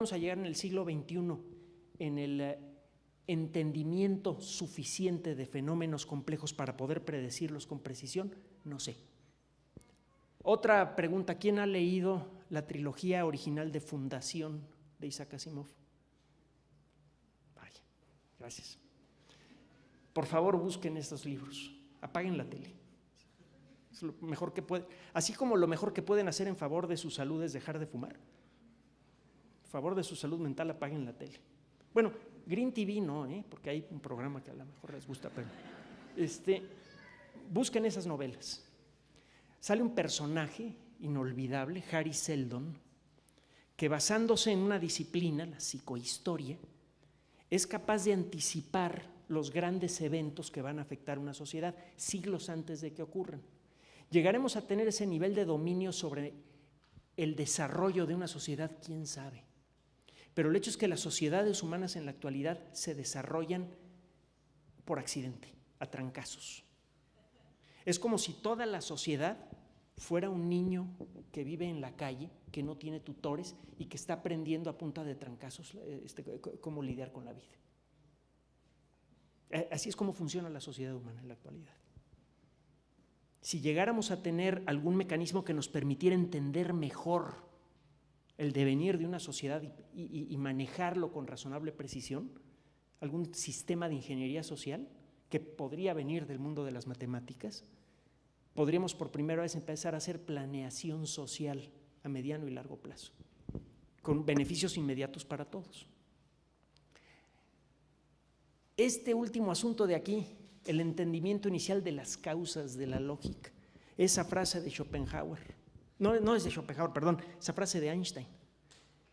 vamos a llegar en el siglo XXI en el entendimiento suficiente de fenómenos complejos para poder predecirlos con precisión? No sé. Otra pregunta, ¿quién ha leído la trilogía original de Fundación de Isaac Asimov? Vaya, gracias. Por favor, busquen estos libros, apaguen la tele. Es lo mejor que pueden, así como lo mejor que pueden hacer en favor de su salud es dejar de fumar. En favor de su salud mental, apaguen la tele. Bueno, Green TV no, porque hay un programa que a lo mejor les gusta, pero busquen esas novelas. Sale un personaje inolvidable, Hari Seldon, que basándose en una disciplina, la psicohistoria, es capaz de anticipar los grandes eventos que van a afectar una sociedad siglos antes de que ocurran. ¿Llegaremos a tener ese nivel de dominio sobre el desarrollo de una sociedad? ¿Quién sabe? Pero el hecho es que las sociedades humanas en la actualidad se desarrollan por accidente, a trancazos. Es como si toda la sociedad fuera un niño que vive en la calle, que no tiene tutores y que está aprendiendo a punta de trancazos cómo lidiar con la vida. Así es como funciona la sociedad humana en la actualidad. Si llegáramos a tener algún mecanismo que nos permitiera entender mejor el devenir de una sociedad y manejarlo con razonable precisión, algún sistema de ingeniería social que podría venir del mundo de las matemáticas, podríamos por primera vez empezar a hacer planeación social a mediano y largo plazo, con beneficios inmediatos para todos. Este último asunto de aquí, el entendimiento inicial de las causas de la lógica, esa frase de Schopenhauer, no es de Schopenhauer, perdón, esa frase de Einstein,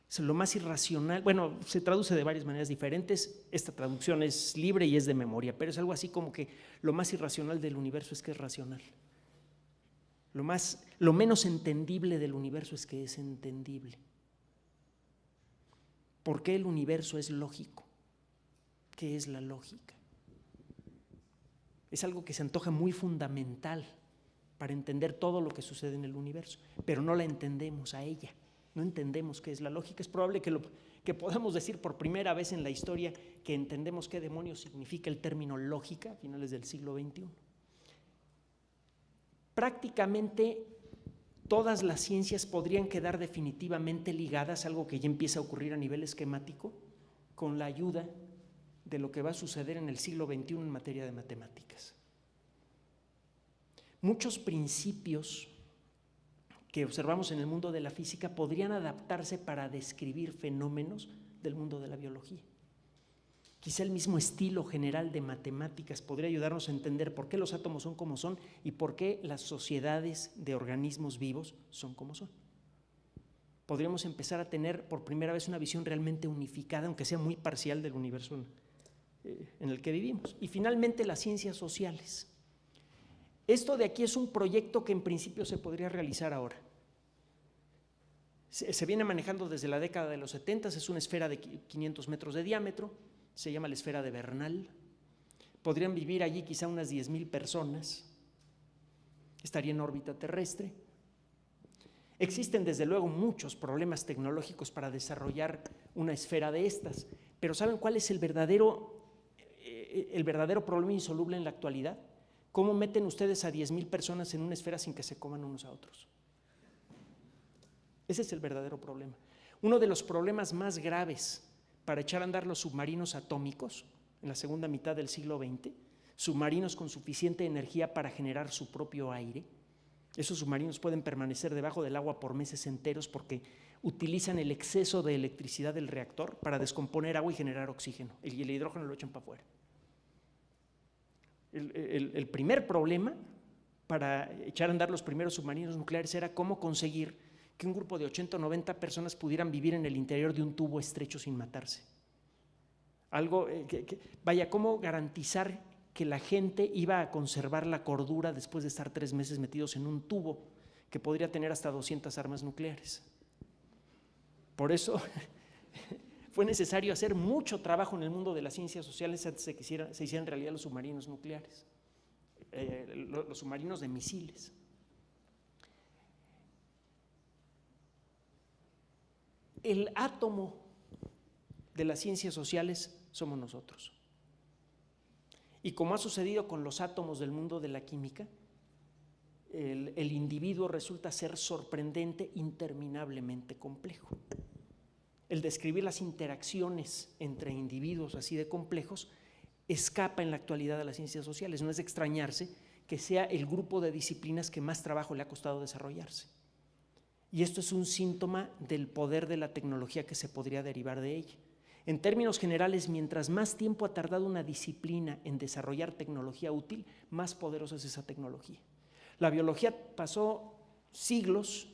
es lo más irracional, bueno, se traduce de varias maneras diferentes, esta traducción es libre y es de memoria, pero es algo así como que lo más irracional del universo es que es racional. Lo menos entendible del universo es que es entendible. ¿Por qué el universo es lógico? ¿Qué es la lógica? Es algo que se antoja muy fundamental para entender todo lo que sucede en el universo, pero no la entendemos a ella, no entendemos qué es la lógica. Es probable que podamos decir por primera vez en la historia que entendemos qué demonios significa el término lógica a finales del siglo XXI. Prácticamente todas las ciencias podrían quedar definitivamente ligadas, algo que ya empieza a ocurrir a nivel esquemático, con la ayuda de lo que va a suceder en el siglo XXI en materia de matemáticas. Muchos principios que observamos en el mundo de la física podrían adaptarse para describir fenómenos del mundo de la biología. Quizá el mismo estilo general de matemáticas podría ayudarnos a entender por qué los átomos son como son y por qué las sociedades de organismos vivos son como son. Podríamos empezar a tener por primera vez una visión realmente unificada, aunque sea muy parcial, del universo en el que vivimos. Y finalmente las ciencias sociales. Esto de aquí es un proyecto que en principio se podría realizar ahora. Se viene manejando desde la década de los 70, es una esfera de 500 metros de diámetro, se llama la esfera de Bernal. Podrían vivir allí quizá unas 10,000 personas, estaría en órbita terrestre. Existen desde luego muchos problemas tecnológicos para desarrollar una esfera de estas, pero ¿saben cuál es el verdadero problema insoluble en la actualidad? ¿Cómo meten ustedes a 10,000 personas en una esfera sin que se coman unos a otros? Ese es el verdadero problema. Uno de los problemas más graves para echar a andar los submarinos atómicos en la segunda mitad del siglo XX, submarinos con suficiente energía para generar su propio aire. Esos submarinos pueden permanecer debajo del agua por meses enteros porque utilizan el exceso de electricidad del reactor para descomponer agua y generar oxígeno, y el hidrógeno lo echan para afuera. El primer problema para echar a andar los primeros submarinos nucleares era cómo conseguir que un grupo de 80 o 90 personas pudieran vivir en el interior de un tubo estrecho sin matarse. ¿Cómo garantizar que la gente iba a conservar la cordura después de estar 3 meses metidos en un tubo que podría tener hasta 200 armas nucleares? Por eso fue necesario hacer mucho trabajo en el mundo de las ciencias sociales antes de que se hicieran realidad los submarinos nucleares, los submarinos de misiles. El átomo de las ciencias sociales somos nosotros. Y como ha sucedido con los átomos del mundo de la química, el individuo resulta ser sorprendente, interminablemente complejo. El describir las interacciones entre individuos así de complejos escapa en la actualidad de las ciencias sociales. No es de extrañarse que sea el grupo de disciplinas que más trabajo le ha costado desarrollarse. Y esto es un síntoma del poder de la tecnología que se podría derivar de ella. En términos generales, mientras más tiempo ha tardado una disciplina en desarrollar tecnología útil, más poderosa es esa tecnología. La biología pasó siglos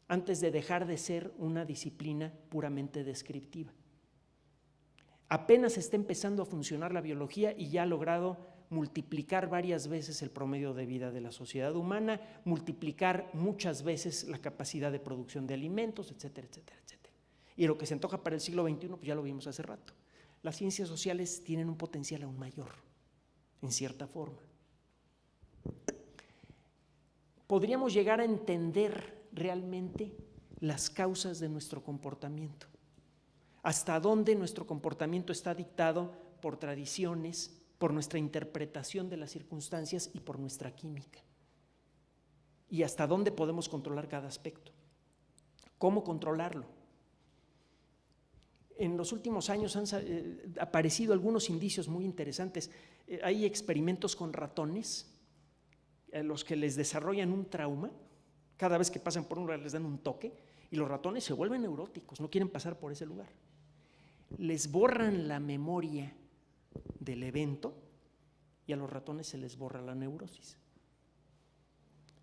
antes de dejar de ser una disciplina puramente descriptiva. Apenas está empezando a funcionar la biología y ya ha logrado multiplicar varias veces el promedio de vida de la sociedad humana, multiplicar muchas veces la capacidad de producción de alimentos, etcétera, etcétera, etcétera. Y lo que se antoja para el siglo XXI, pues ya lo vimos hace rato. Las ciencias sociales tienen un potencial aún mayor, en cierta forma. Podríamos llegar a entender realmente las causas de nuestro comportamiento. Hasta dónde nuestro comportamiento está dictado por tradiciones, por nuestra interpretación de las circunstancias y por nuestra química. Y hasta dónde podemos controlar cada aspecto. ¿Cómo controlarlo? En los últimos años han aparecido algunos indicios muy interesantes. Hay experimentos con ratones a los que les desarrollan un trauma. Cada vez que pasan por un lugar les dan un toque y los ratones se vuelven neuróticos, no quieren pasar por ese lugar. Les borran la memoria del evento y a los ratones se les borra la neurosis.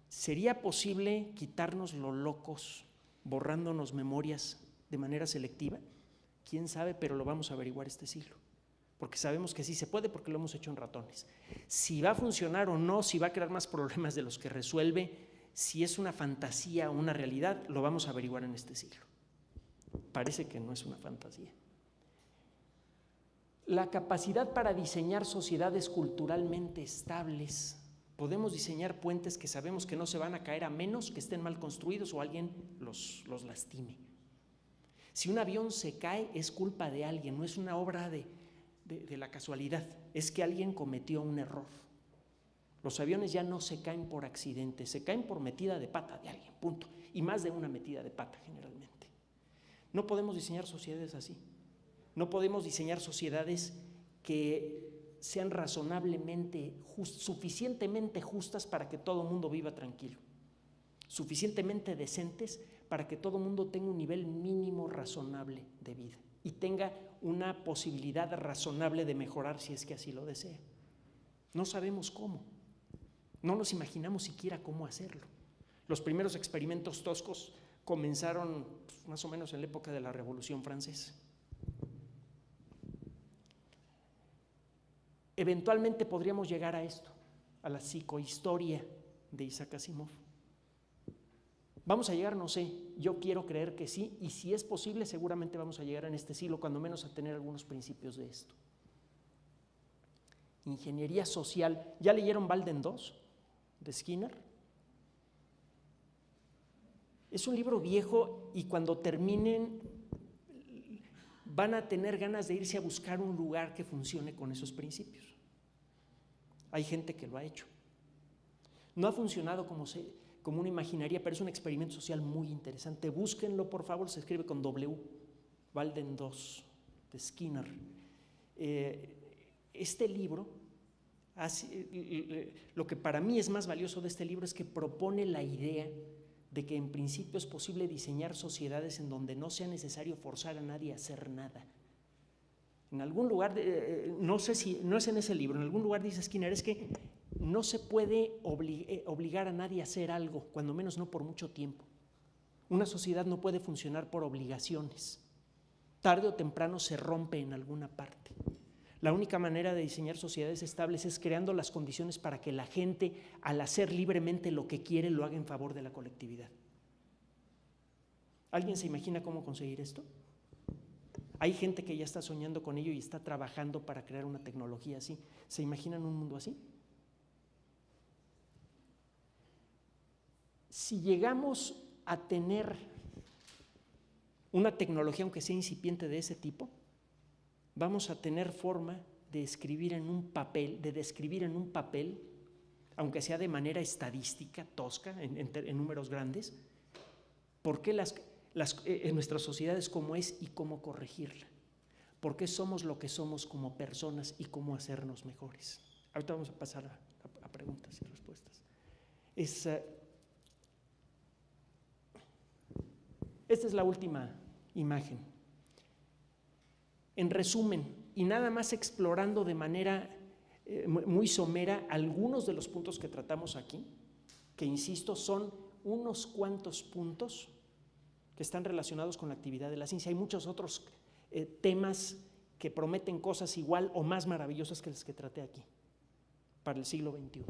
¿Sería posible quitarnos los locos borrándonos memorias de manera selectiva? ¿Quién sabe? Pero lo vamos a averiguar este siglo. Porque sabemos que sí se puede porque lo hemos hecho en ratones. Si va a funcionar o no, si va a crear más problemas de los que resuelve, si es una fantasía o una realidad, lo vamos a averiguar en este siglo. Parece que no es una fantasía. La capacidad para diseñar sociedades culturalmente estables. Podemos diseñar puentes que sabemos que no se van a caer a menos que estén mal construidos o alguien los lastime. Si un avión se cae es culpa de alguien, no es una obra de la casualidad, es que alguien cometió un error. Los aviones ya no se caen por accidente, se caen por metida de pata de alguien, punto. Y más de una metida de pata generalmente. No podemos diseñar sociedades así. No podemos diseñar sociedades que sean razonablemente, suficientemente justas para que todo el mundo viva tranquilo, suficientemente decentes para que todo el mundo tenga un nivel mínimo razonable de vida y tenga una posibilidad razonable de mejorar si es que así lo desea. No sabemos cómo, no nos imaginamos siquiera cómo hacerlo. Los primeros experimentos toscos comenzaron más o menos en la época de la Revolución Francesa. Eventualmente podríamos llegar a esto, a la psicohistoria de Isaac Asimov. ¿Vamos a llegar? No sé, yo quiero creer que sí, y si es posible seguramente vamos a llegar en este siglo, cuando menos a tener algunos principios de esto. Ingeniería social. ¿Ya leyeron Walden 2 de Skinner? Es un libro viejo y cuando terminen van a tener ganas de irse a buscar un lugar que funcione con esos principios. Hay gente que lo ha hecho. No ha funcionado como uno imaginaría, pero es un experimento social muy interesante. Búsquenlo, por favor, se escribe con W, Walden 2, de Skinner. Este libro, lo que para mí es más valioso de este libro es que propone la idea de que en principio es posible diseñar sociedades en donde no sea necesario forzar a nadie a hacer nada. En algún lugar, no sé si, no es en ese libro, en algún lugar dice Skinner, es que no se puede obligar a nadie a hacer algo, cuando menos no por mucho tiempo. Una sociedad no puede funcionar por obligaciones. Tarde o temprano se rompe en alguna parte. La única manera de diseñar sociedades estables es creando las condiciones para que la gente, al hacer libremente lo que quiere, lo haga en favor de la colectividad. ¿Alguien se imagina cómo conseguir esto? Hay gente que ya está soñando con ello y está trabajando para crear una tecnología así. ¿Se imaginan un mundo así? Si llegamos a tener una tecnología, aunque sea incipiente de ese tipo, vamos a tener forma de describir en un papel, aunque sea de manera estadística, tosca, en números grandes, por qué en nuestra sociedad es como es y cómo corregirla. Por qué somos lo que somos como personas y cómo hacernos mejores. Ahorita vamos a pasar a preguntas y respuestas. Esta es la última imagen. En resumen, y nada más explorando de manera muy somera algunos de los puntos que tratamos aquí, que insisto, son unos cuantos puntos que están relacionados con la actividad de la ciencia. Hay muchos otros temas que prometen cosas igual o más maravillosas que las que traté aquí para el siglo XXI.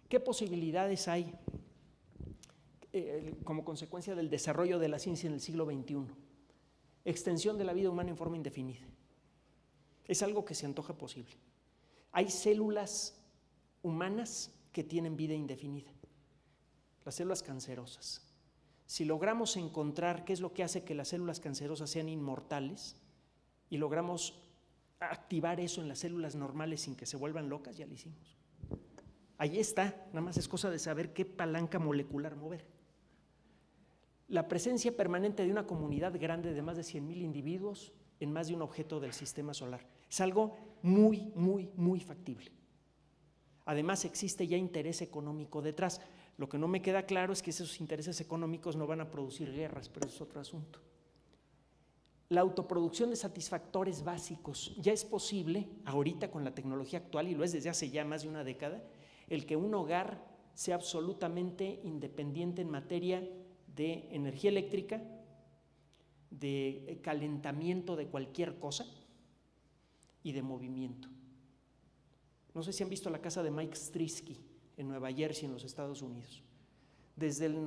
¿Qué posibilidades hay como consecuencia del desarrollo de la ciencia en el siglo XXI? Extensión de la vida humana en forma indefinida. Es algo que se antoja posible. Hay células humanas que tienen vida indefinida, las células cancerosas. Si logramos encontrar qué es lo que hace que las células cancerosas sean inmortales y logramos activar eso en las células normales sin que se vuelvan locas, ya lo hicimos. Ahí está, nada más es cosa de saber qué palanca molecular mover. La presencia permanente de una comunidad grande de más de 100,000 individuos en más de un objeto del sistema solar es algo muy, muy, muy factible. Además, existe ya interés económico detrás. Lo que no me queda claro es que esos intereses económicos no van a producir guerras, pero eso es otro asunto. La autoproducción de satisfactores básicos ya es posible ahorita con la tecnología actual, y lo es desde hace ya más de una década, el que un hogar sea absolutamente independiente en materia de energía eléctrica, de calentamiento de cualquier cosa y de movimiento. No sé si han visto la casa de Mike Strisky en Nueva Jersey, en los Estados Unidos. Desde el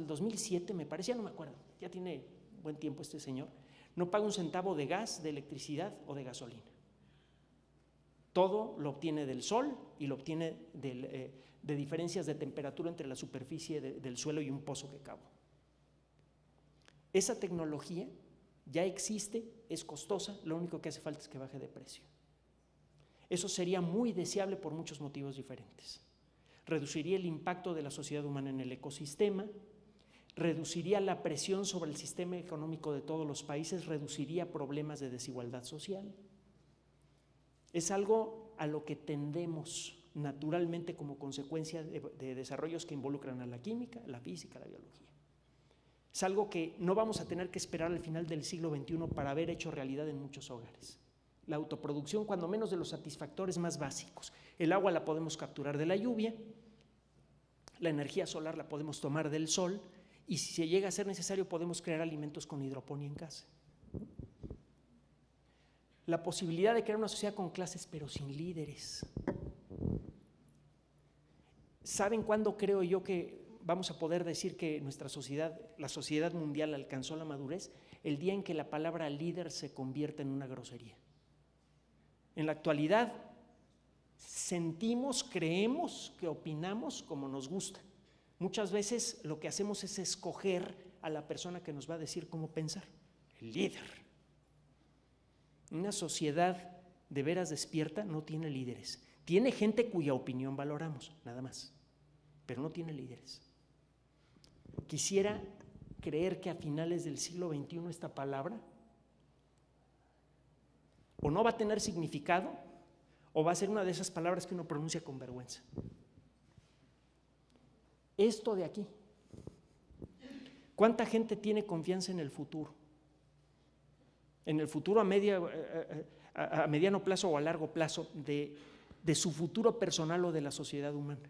2007 me parece, ya no me acuerdo, ya tiene buen tiempo este señor, no paga un centavo de gas, de electricidad o de gasolina. Todo lo obtiene del sol y lo obtiene de diferencias de temperatura entre la superficie del suelo y un pozo que cavó. Esa tecnología ya existe, es costosa, lo único que hace falta es que baje de precio. Eso sería muy deseable por muchos motivos diferentes. Reduciría el impacto de la sociedad humana en el ecosistema, reduciría la presión sobre el sistema económico de todos los países, reduciría problemas de desigualdad social. Es algo a lo que tendemos naturalmente como consecuencia de desarrollos que involucran a la química, la física, la biología. Es algo que no vamos a tener que esperar al final del siglo XXI para haber hecho realidad en muchos hogares. La autoproducción, cuando menos, de los satisfactores más básicos. El agua la podemos capturar de la lluvia, la energía solar la podemos tomar del sol, y si se llega a ser necesario podemos crear alimentos con hidroponía en casa. La posibilidad de crear una sociedad con clases pero sin líderes. ¿Saben cuándo creo yo que vamos a poder decir que nuestra sociedad, la sociedad mundial, alcanzó la madurez? El día en que la palabra líder se convierta en una grosería. En la actualidad sentimos, creemos que opinamos como nos gusta. Muchas veces lo que hacemos es escoger a la persona que nos va a decir cómo pensar, el líder. Una sociedad de veras despierta no tiene líderes. Tiene gente cuya opinión valoramos, nada más, pero no tiene líderes. Quisiera creer que a finales del siglo XXI esta palabra o no va a tener significado o va a ser una de esas palabras que uno pronuncia con vergüenza. Esto de aquí, ¿cuánta gente tiene confianza en el futuro? En el futuro a mediano plazo o a largo plazo de su futuro personal o de la sociedad humana.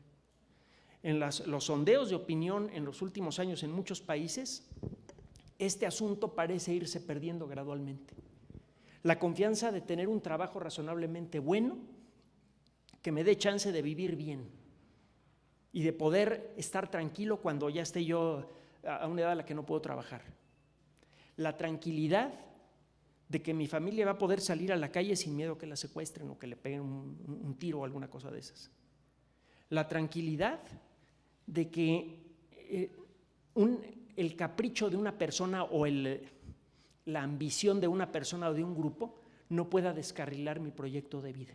En los sondeos de opinión en los últimos años en muchos países, este asunto parece irse perdiendo gradualmente. La confianza de tener un trabajo razonablemente bueno, que me dé chance de vivir bien y de poder estar tranquilo cuando ya esté yo a una edad a la que no puedo trabajar. La tranquilidad de que mi familia va a poder salir a la calle sin miedo que la secuestren o que le peguen un tiro o alguna cosa de esas. La tranquilidad de que el capricho de una persona o el la ambición de una persona o de un grupo no pueda descarrilar mi proyecto de vida.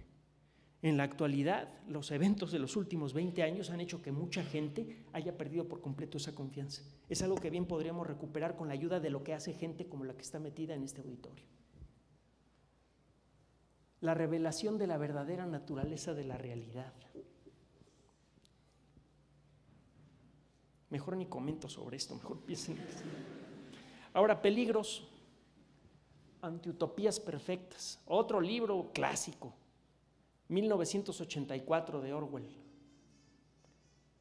En la actualidad, los eventos de los últimos 20 años han hecho que mucha gente haya perdido por completo esa confianza. Es algo que bien podríamos recuperar con la ayuda de lo que hace gente como la que está metida en este auditorio. La revelación de la verdadera naturaleza de la realidad. Mejor ni comento sobre esto, mejor piensen. Ahora, peligros, antiutopías perfectas. Otro libro clásico, 1984 de Orwell.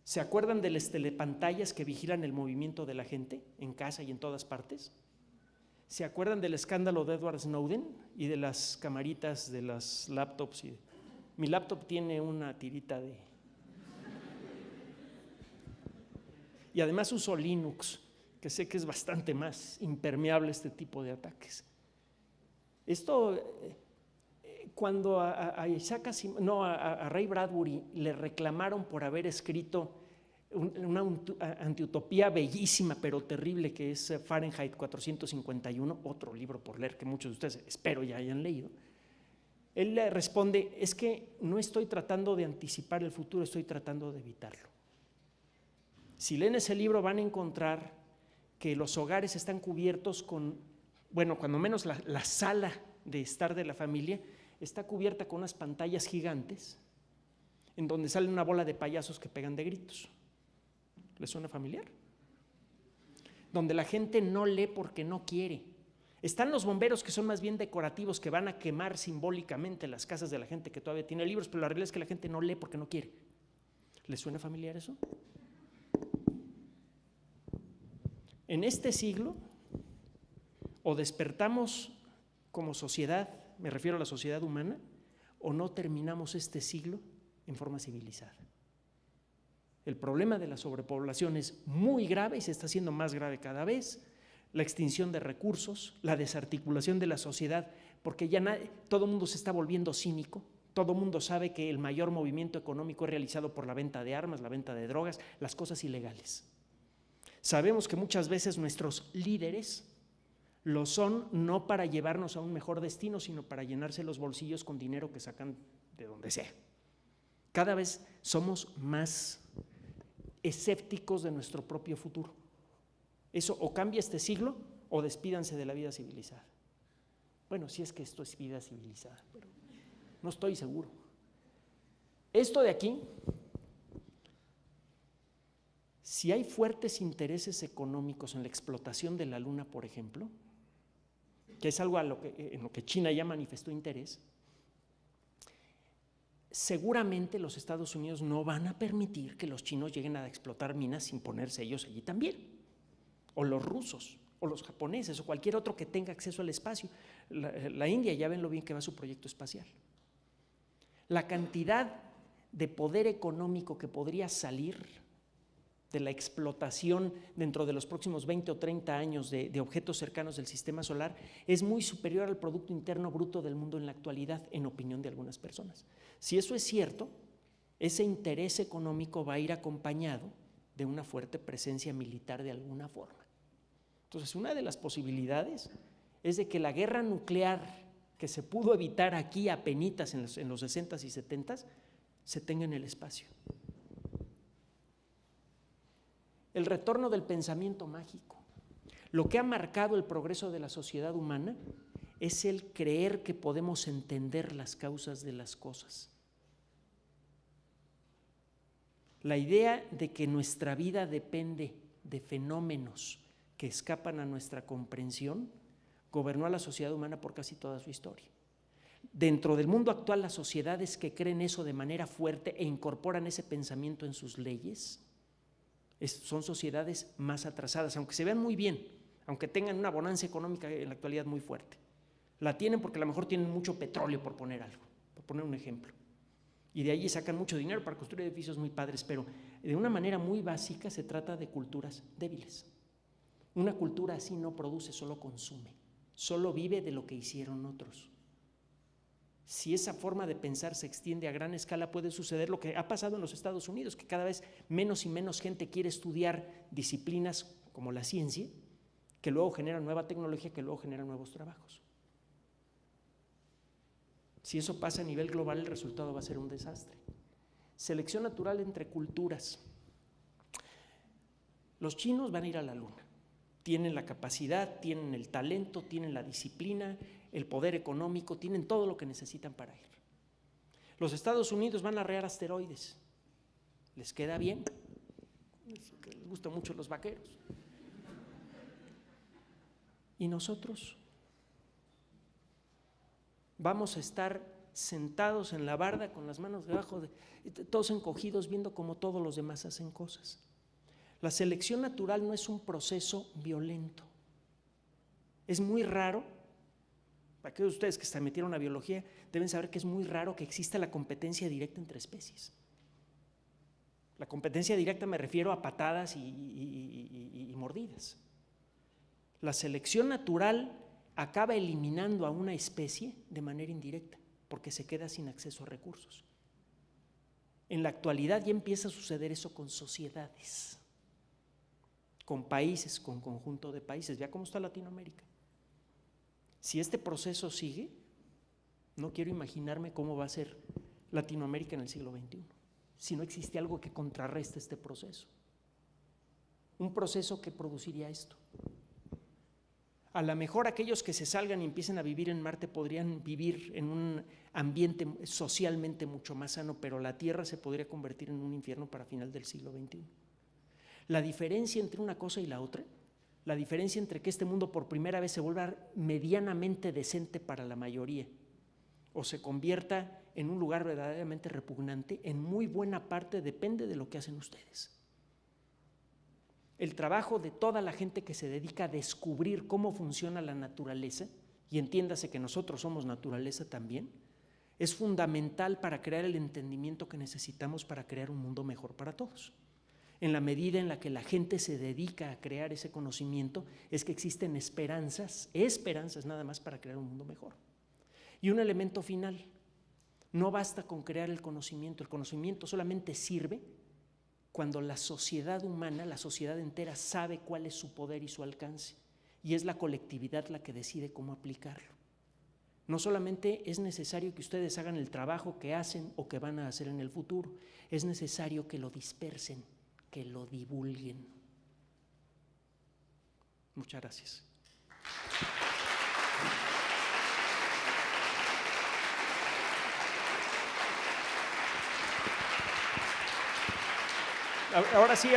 ¿Se acuerdan de las telepantallas que vigilan el movimiento de la gente en casa y en todas partes? ¿Se acuerdan del escándalo de Edward Snowden y de las camaritas de las laptops? Mi laptop tiene una tirita de... Y además uso Linux, que sé que es bastante más impermeable a este tipo de ataques. Esto, cuando a Ray Bradbury le reclamaron por haber escrito una antiutopía bellísima pero terrible que es Fahrenheit 451, otro libro por leer que muchos de ustedes espero ya hayan leído, él le responde, es que no estoy tratando de anticipar el futuro, estoy tratando de evitarlo. Si leen ese libro van a encontrar que los hogares están cubiertos con, bueno, cuando menos la sala de estar de la familia está cubierta con unas pantallas gigantes en donde sale una bola de payasos que pegan de gritos. ¿Les suena familiar? Donde la gente no lee porque no quiere. Están los bomberos que son más bien decorativos, que van a quemar simbólicamente las casas de la gente que todavía tiene libros, pero la realidad es que la gente no lee porque no quiere. ¿Les suena familiar eso? En este siglo, o despertamos como sociedad, me refiero a la sociedad humana, o no terminamos este siglo en forma civilizada. El problema de la sobrepoblación es muy grave y se está haciendo más grave cada vez. La extinción de recursos, la desarticulación de la sociedad, porque ya todo el mundo se está volviendo cínico. Todo el mundo sabe que el mayor movimiento económico es realizado por la venta de armas, la venta de drogas, las cosas ilegales. Sabemos que muchas veces nuestros líderes lo son no para llevarnos a un mejor destino, sino para llenarse los bolsillos con dinero que sacan de donde sea. Cada vez somos más escépticos de nuestro propio futuro. Eso o cambia este siglo o despídanse de la vida civilizada. Bueno, si es que esto es vida civilizada, pero no estoy seguro. Esto de aquí, si hay fuertes intereses económicos en la explotación de la luna, por ejemplo, que es algo en lo que China ya manifestó interés, seguramente los Estados Unidos no van a permitir que los chinos lleguen a explotar minas sin ponerse ellos allí también, o los rusos, o los japoneses, o cualquier otro que tenga acceso al espacio. La India, ya ven lo bien que va su proyecto espacial. La cantidad de poder económico que podría salir de la explotación dentro de los próximos 20 o 30 años de objetos cercanos del sistema solar es muy superior al Producto Interno Bruto del mundo en la actualidad, en opinión de algunas personas. Si eso es cierto, ese interés económico va a ir acompañado de una fuerte presencia militar de alguna forma. Entonces, una de las posibilidades es de que la guerra nuclear que se pudo evitar aquí apenitas en los 60s y 70s se tenga en el espacio. El retorno del pensamiento mágico. Lo que ha marcado el progreso de la sociedad humana es el creer que podemos entender las causas de las cosas. La idea de que nuestra vida depende de fenómenos que escapan a nuestra comprensión gobernó a la sociedad humana por casi toda su historia. Dentro del mundo actual, las sociedades que creen eso de manera fuerte e incorporan ese pensamiento en sus leyes son sociedades más atrasadas, aunque se vean muy bien, aunque tengan una bonanza económica en la actualidad muy fuerte. La tienen porque a lo mejor tienen mucho petróleo, por poner algo, por poner un ejemplo. Y de allí sacan mucho dinero para construir edificios muy padres, pero de una manera muy básica se trata de culturas débiles. Una cultura así no produce, solo consume, solo vive de lo que hicieron otros. Si esa forma de pensar se extiende a gran escala, puede suceder lo que ha pasado en los Estados Unidos, que cada vez menos y menos gente quiere estudiar disciplinas como la ciencia, que luego genera nueva tecnología, que luego genera nuevos trabajos. Si eso pasa a nivel global, el resultado va a ser un desastre. Selección natural entre culturas. Los chinos van a ir a la luna. Tienen la capacidad, tienen el talento, tienen la disciplina, el poder económico, tienen todo lo que necesitan para ir. Los Estados Unidos van a arrear asteroides. ¿Les queda bien? Les gustan mucho los vaqueros. ¿Y nosotros? Vamos a estar sentados en la barda con las manos debajo, todos encogidos, viendo cómo todos los demás hacen cosas. La selección natural no es un proceso violento. Es muy raro, para aquellos de ustedes que se metieron a biología, deben saber que es muy raro que exista la competencia directa entre especies. La competencia directa me refiero a patadas y mordidas. La selección natural acaba eliminando a una especie de manera indirecta, porque se queda sin acceso a recursos. En la actualidad ya empieza a suceder eso con sociedades, con países, con conjunto de países. Vea cómo está Latinoamérica. Si este proceso sigue, no quiero imaginarme cómo va a ser Latinoamérica en el siglo XXI, si no existe algo que contrarreste este proceso. Un proceso que produciría esto. A lo mejor aquellos que se salgan y empiecen a vivir en Marte podrían vivir en un ambiente socialmente mucho más sano, pero la Tierra se podría convertir en un infierno para final del siglo XXI. La diferencia entre una cosa y la otra, la diferencia entre que este mundo por primera vez se vuelva medianamente decente para la mayoría o se convierta en un lugar verdaderamente repugnante, en muy buena parte depende de lo que hacen ustedes. El trabajo de toda la gente que se dedica a descubrir cómo funciona la naturaleza, y entiéndase que nosotros somos naturaleza también, es fundamental para crear el entendimiento que necesitamos para crear un mundo mejor para todos. En la medida en la que la gente se dedica a crear ese conocimiento, es que existen esperanzas nada más para crear un mundo mejor. Y un elemento final, no basta con crear el conocimiento solamente sirve cuando la sociedad humana, la sociedad entera sabe cuál es su poder y su alcance, y es la colectividad la que decide cómo aplicarlo. No solamente es necesario que ustedes hagan el trabajo que hacen o que van a hacer en el futuro, es necesario que lo dispersen, que lo divulguen. Muchas gracias. Ahora sí,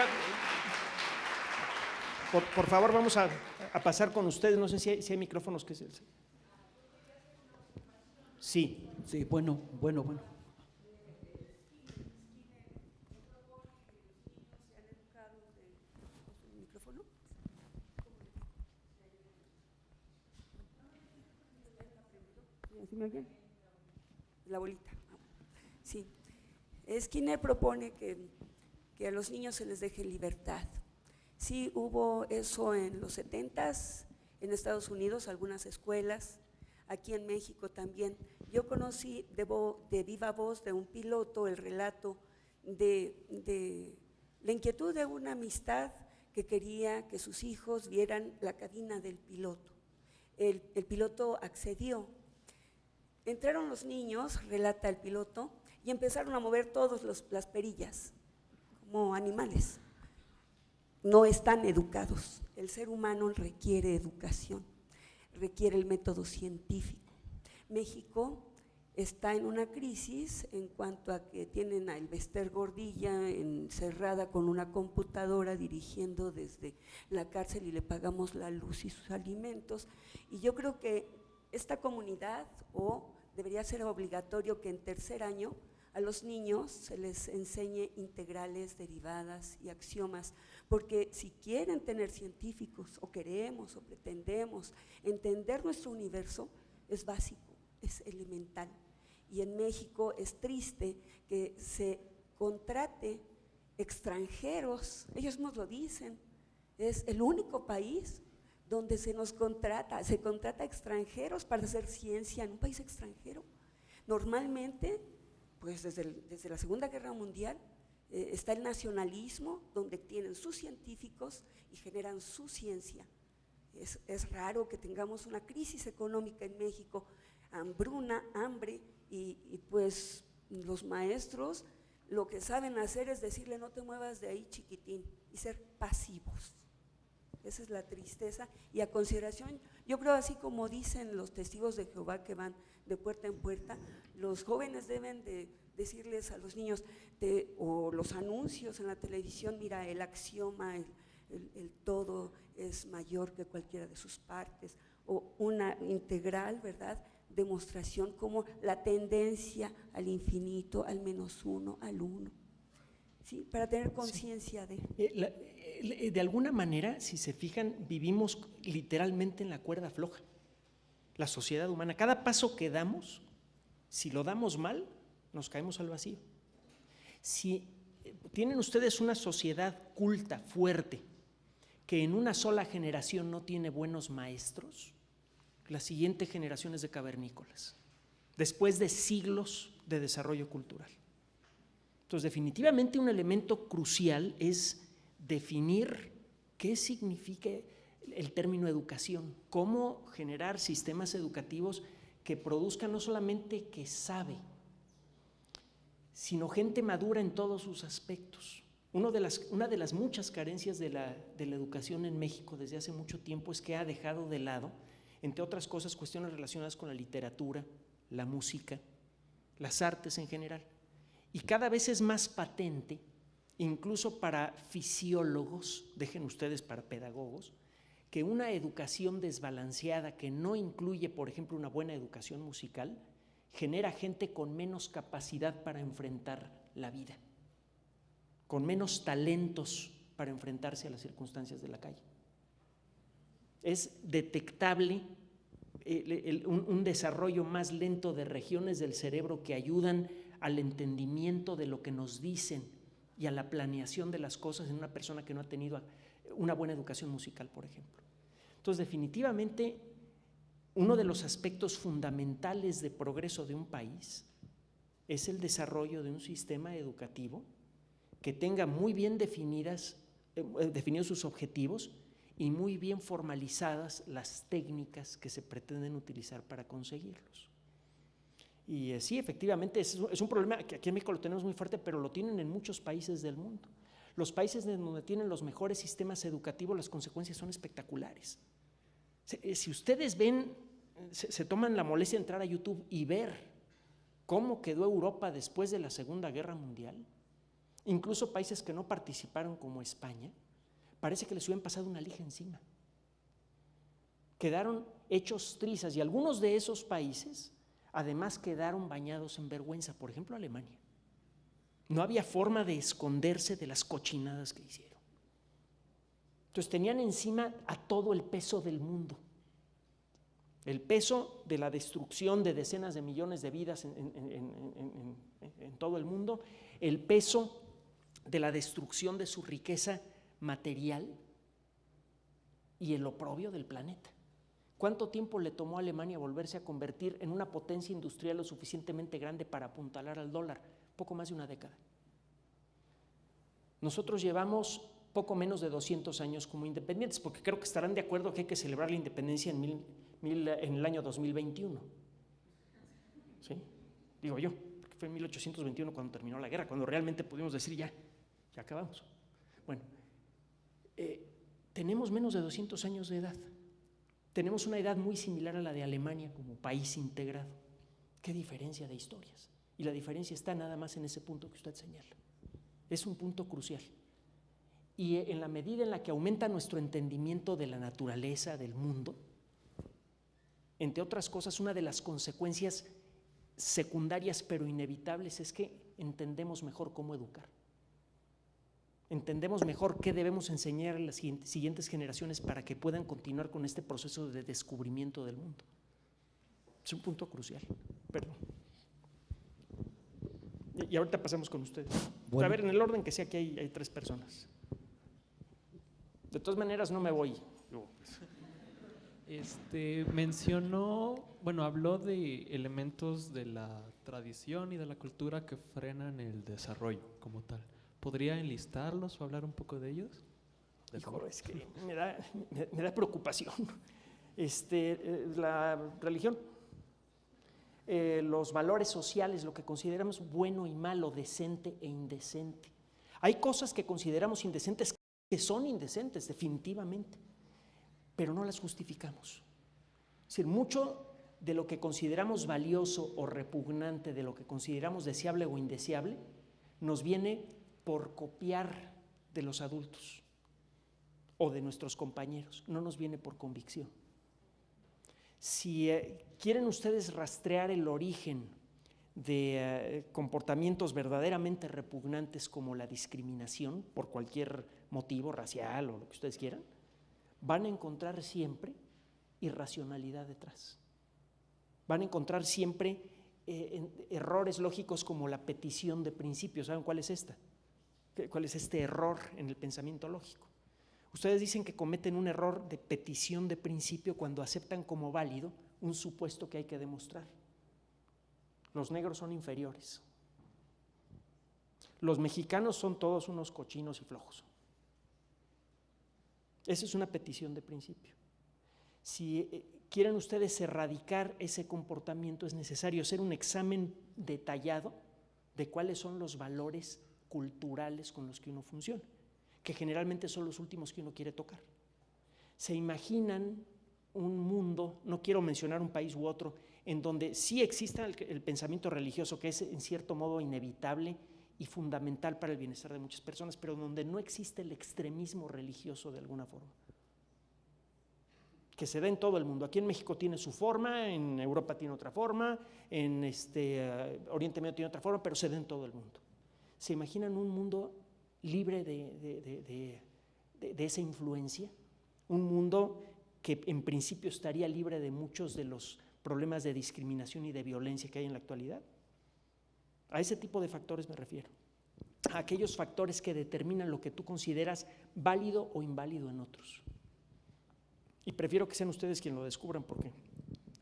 por favor, vamos a pasar con ustedes. No sé si hay micrófonos que se... Sí. Sí, bueno. ¿Micrófono? ¿Sí me oyen? La bolita. Sí. Skinner propone que a los niños se les deje libertad. Sí hubo eso en los 70s, en Estados Unidos, algunas escuelas, aquí en México también. Yo conocí de viva voz de un piloto el relato de la inquietud de una amistad que quería que sus hijos vieran la cabina del piloto. El piloto accedió. Entraron los niños, relata el piloto, y empezaron a mover todas las perillas, como animales. No están educados. El ser humano requiere educación, requiere el método científico. México está en una crisis en cuanto a que tienen a Elbester Gordillo encerrada con una computadora dirigiendo desde la cárcel y le pagamos la luz y sus alimentos. Y yo creo que esta comunidad, debería ser obligatorio que en tercer año a los niños se les enseñe integrales, derivadas y axiomas, porque si quieren tener científicos, o queremos, o pretendemos entender nuestro universo, es básico, es elemental. Y en México es triste que se contrate extranjeros, ellos nos lo dicen, es el único país donde se contrata extranjeros para hacer ciencia en un país extranjero. Normalmente, pues desde la Segunda Guerra Mundial, está el nacionalismo, donde tienen sus científicos y generan su ciencia. Es raro que tengamos una crisis económica en México, hambruna, hambre, y pues los maestros lo que saben hacer es decirle no te muevas de ahí, chiquitín, y ser pasivos. Esa es la tristeza. Y a consideración, yo creo, así como dicen los testigos de Jehová que van de puerta en puerta, los jóvenes deben de decirles a los niños, o los anuncios en la televisión, mira, el axioma, el todo es mayor que cualquiera de sus partes, o una integral, ¿verdad?, demostración como la tendencia al infinito, al menos uno, al uno, ¿sí? Para tener conciencia de alguna manera, si se fijan, vivimos literalmente en la cuerda floja, la sociedad humana. Cada paso que damos, si lo damos mal, nos caemos al vacío. Si tienen ustedes una sociedad culta, fuerte, que en una sola generación no tiene buenos maestros, la siguiente generación es de cavernícolas, después de siglos de desarrollo cultural. Entonces, definitivamente un elemento crucial es definir qué significa el término educación, cómo generar sistemas educativos que produzcan no solamente que sabe, sino gente madura en todos sus aspectos. Una de las muchas carencias de la educación en México desde hace mucho tiempo es que ha dejado de lado, entre otras cosas, cuestiones relacionadas con la literatura, la música, las artes en general. Y cada vez es más patente, incluso para fisiólogos, dejen ustedes para pedagogos, que una educación desbalanceada que no incluye, por ejemplo, una buena educación musical, genera gente con menos capacidad para enfrentar la vida, con menos talentos para enfrentarse a las circunstancias de la calle. Es detectable un desarrollo más lento de regiones del cerebro que ayudan al entendimiento de lo que nos dicen y a la planeación de las cosas en una persona que no ha tenido una buena educación musical, por ejemplo. Entonces, definitivamente, uno de los aspectos fundamentales de progreso de un país es el desarrollo de un sistema educativo que tenga muy bien definidos sus objetivos y muy bien formalizadas las técnicas que se pretenden utilizar para conseguirlos. Y sí, efectivamente, es un problema que aquí en México lo tenemos muy fuerte, pero lo tienen en muchos países del mundo. Los países donde tienen los mejores sistemas educativos, las consecuencias son espectaculares. Si ustedes ven, se toman la molestia de entrar a YouTube y ver cómo quedó Europa después de la Segunda Guerra Mundial, incluso países que no participaron como España, parece que les hubieran pasado una lija encima. Quedaron hechos trizas y algunos de esos países además quedaron bañados en vergüenza, por ejemplo Alemania. No había forma de esconderse de las cochinadas que hicieron. Entonces tenían encima a todo el peso del mundo, el peso de la destrucción de decenas de millones de vidas en todo el mundo, el peso de la destrucción de su riqueza material y el oprobio del planeta. ¿Cuánto tiempo le tomó a Alemania volverse a convertir en una potencia industrial lo suficientemente grande para apuntalar al dólar? Poco más de una década. Nosotros llevamos poco menos de 200 años como independientes, porque creo que estarán de acuerdo que hay que celebrar la independencia en el año 2021. ¿Sí? Digo yo, porque fue en 1821 cuando terminó la guerra, cuando realmente pudimos decir ya acabamos. Bueno, tenemos menos de 200 años de edad. Tenemos una edad muy similar a la de Alemania como país integrado. ¿Qué diferencia de historias? Y la diferencia está nada más en ese punto que usted señala. Es un punto crucial. Y en la medida en la que aumenta nuestro entendimiento de la naturaleza, del mundo, entre otras cosas, una de las consecuencias secundarias pero inevitables es que entendemos mejor cómo educar. Entendemos mejor qué debemos enseñar a las siguientes generaciones para que puedan continuar con este proceso de descubrimiento del mundo. Es un punto crucial. Perdón. Y ahorita pasamos con ustedes. Bueno. A ver, en el orden que sea, que hay 3 personas. De todas maneras, no me voy. Habló de elementos de la tradición y de la cultura que frenan el desarrollo como tal. ¿Podría enlistarlos o hablar un poco de ellos? Hijo, es que me da preocupación. La religión, los valores sociales, lo que consideramos bueno y malo, decente e indecente. Hay cosas que consideramos indecentes que son indecentes, definitivamente, pero no las justificamos. Es decir, mucho de lo que consideramos valioso o repugnante, de lo que consideramos deseable o indeseable, nos viene por copiar de los adultos o de nuestros compañeros, no nos viene por convicción. Si quieren ustedes rastrear el origen de comportamientos verdaderamente repugnantes como la discriminación por cualquier motivo racial o lo que ustedes quieran, van a encontrar siempre irracionalidad detrás. Van a encontrar siempre errores lógicos como la petición de principios. ¿Saben cuál es esta? ¿Cuál es este error en el pensamiento lógico? Ustedes dicen que cometen un error de petición de principio cuando aceptan como válido un supuesto que hay que demostrar. Los negros son inferiores. Los mexicanos son todos unos cochinos y flojos. Esa es una petición de principio. Si quieren ustedes erradicar ese comportamiento, es necesario hacer un examen detallado de cuáles son los valores culturales con los que uno funciona, que generalmente son los últimos que uno quiere tocar. ¿Se imaginan un mundo, no quiero mencionar un país u otro, en donde sí exista el pensamiento religioso, que es en cierto modo inevitable y fundamental para el bienestar de muchas personas, pero donde no existe el extremismo religioso de alguna forma? Que se da en todo el mundo. Aquí en México tiene su forma, en Europa tiene otra forma, en Oriente Medio tiene otra forma, pero se da en todo el mundo. ¿Se imaginan un mundo libre de esa influencia? Un mundo que en principio estaría libre de muchos de los problemas de discriminación y de violencia que hay en la actualidad. A ese tipo de factores me refiero. A aquellos factores que determinan lo que tú consideras válido o inválido en otros. Y prefiero que sean ustedes quienes lo descubran, porque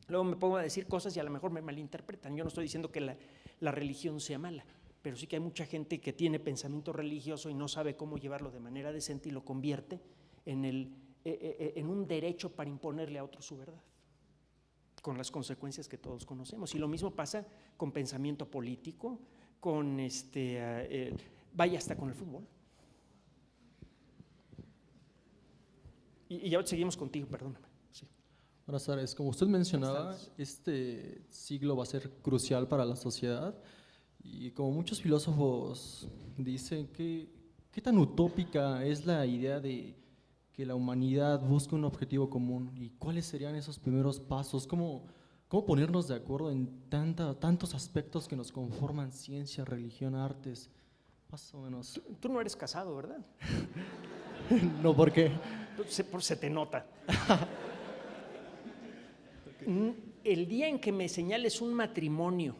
luego me pongo a decir cosas y a lo mejor me malinterpretan. Yo no estoy diciendo que la religión sea mala, pero sí que hay mucha gente que tiene pensamiento religioso y no sabe cómo llevarlo de manera decente y lo convierte en un derecho para imponerle a otros su verdad, con las consecuencias que todos conocemos. Y lo mismo pasa con pensamiento político, con vaya hasta con el fútbol. Y ya seguimos contigo, perdóname. Sí. Buenas tardes. Como usted mencionaba, este siglo va a ser crucial para la sociedad y como muchos filósofos dicen, ¿qué tan utópica es la idea de que la humanidad busque un objetivo común? ¿Y cuáles serían esos primeros pasos? ¿Cómo ponernos de acuerdo en tantos aspectos que nos conforman: ciencia, religión, artes? Más o menos. Tú no eres casado, ¿verdad? No, ¿por qué? Se te nota. El día en que me señales un matrimonio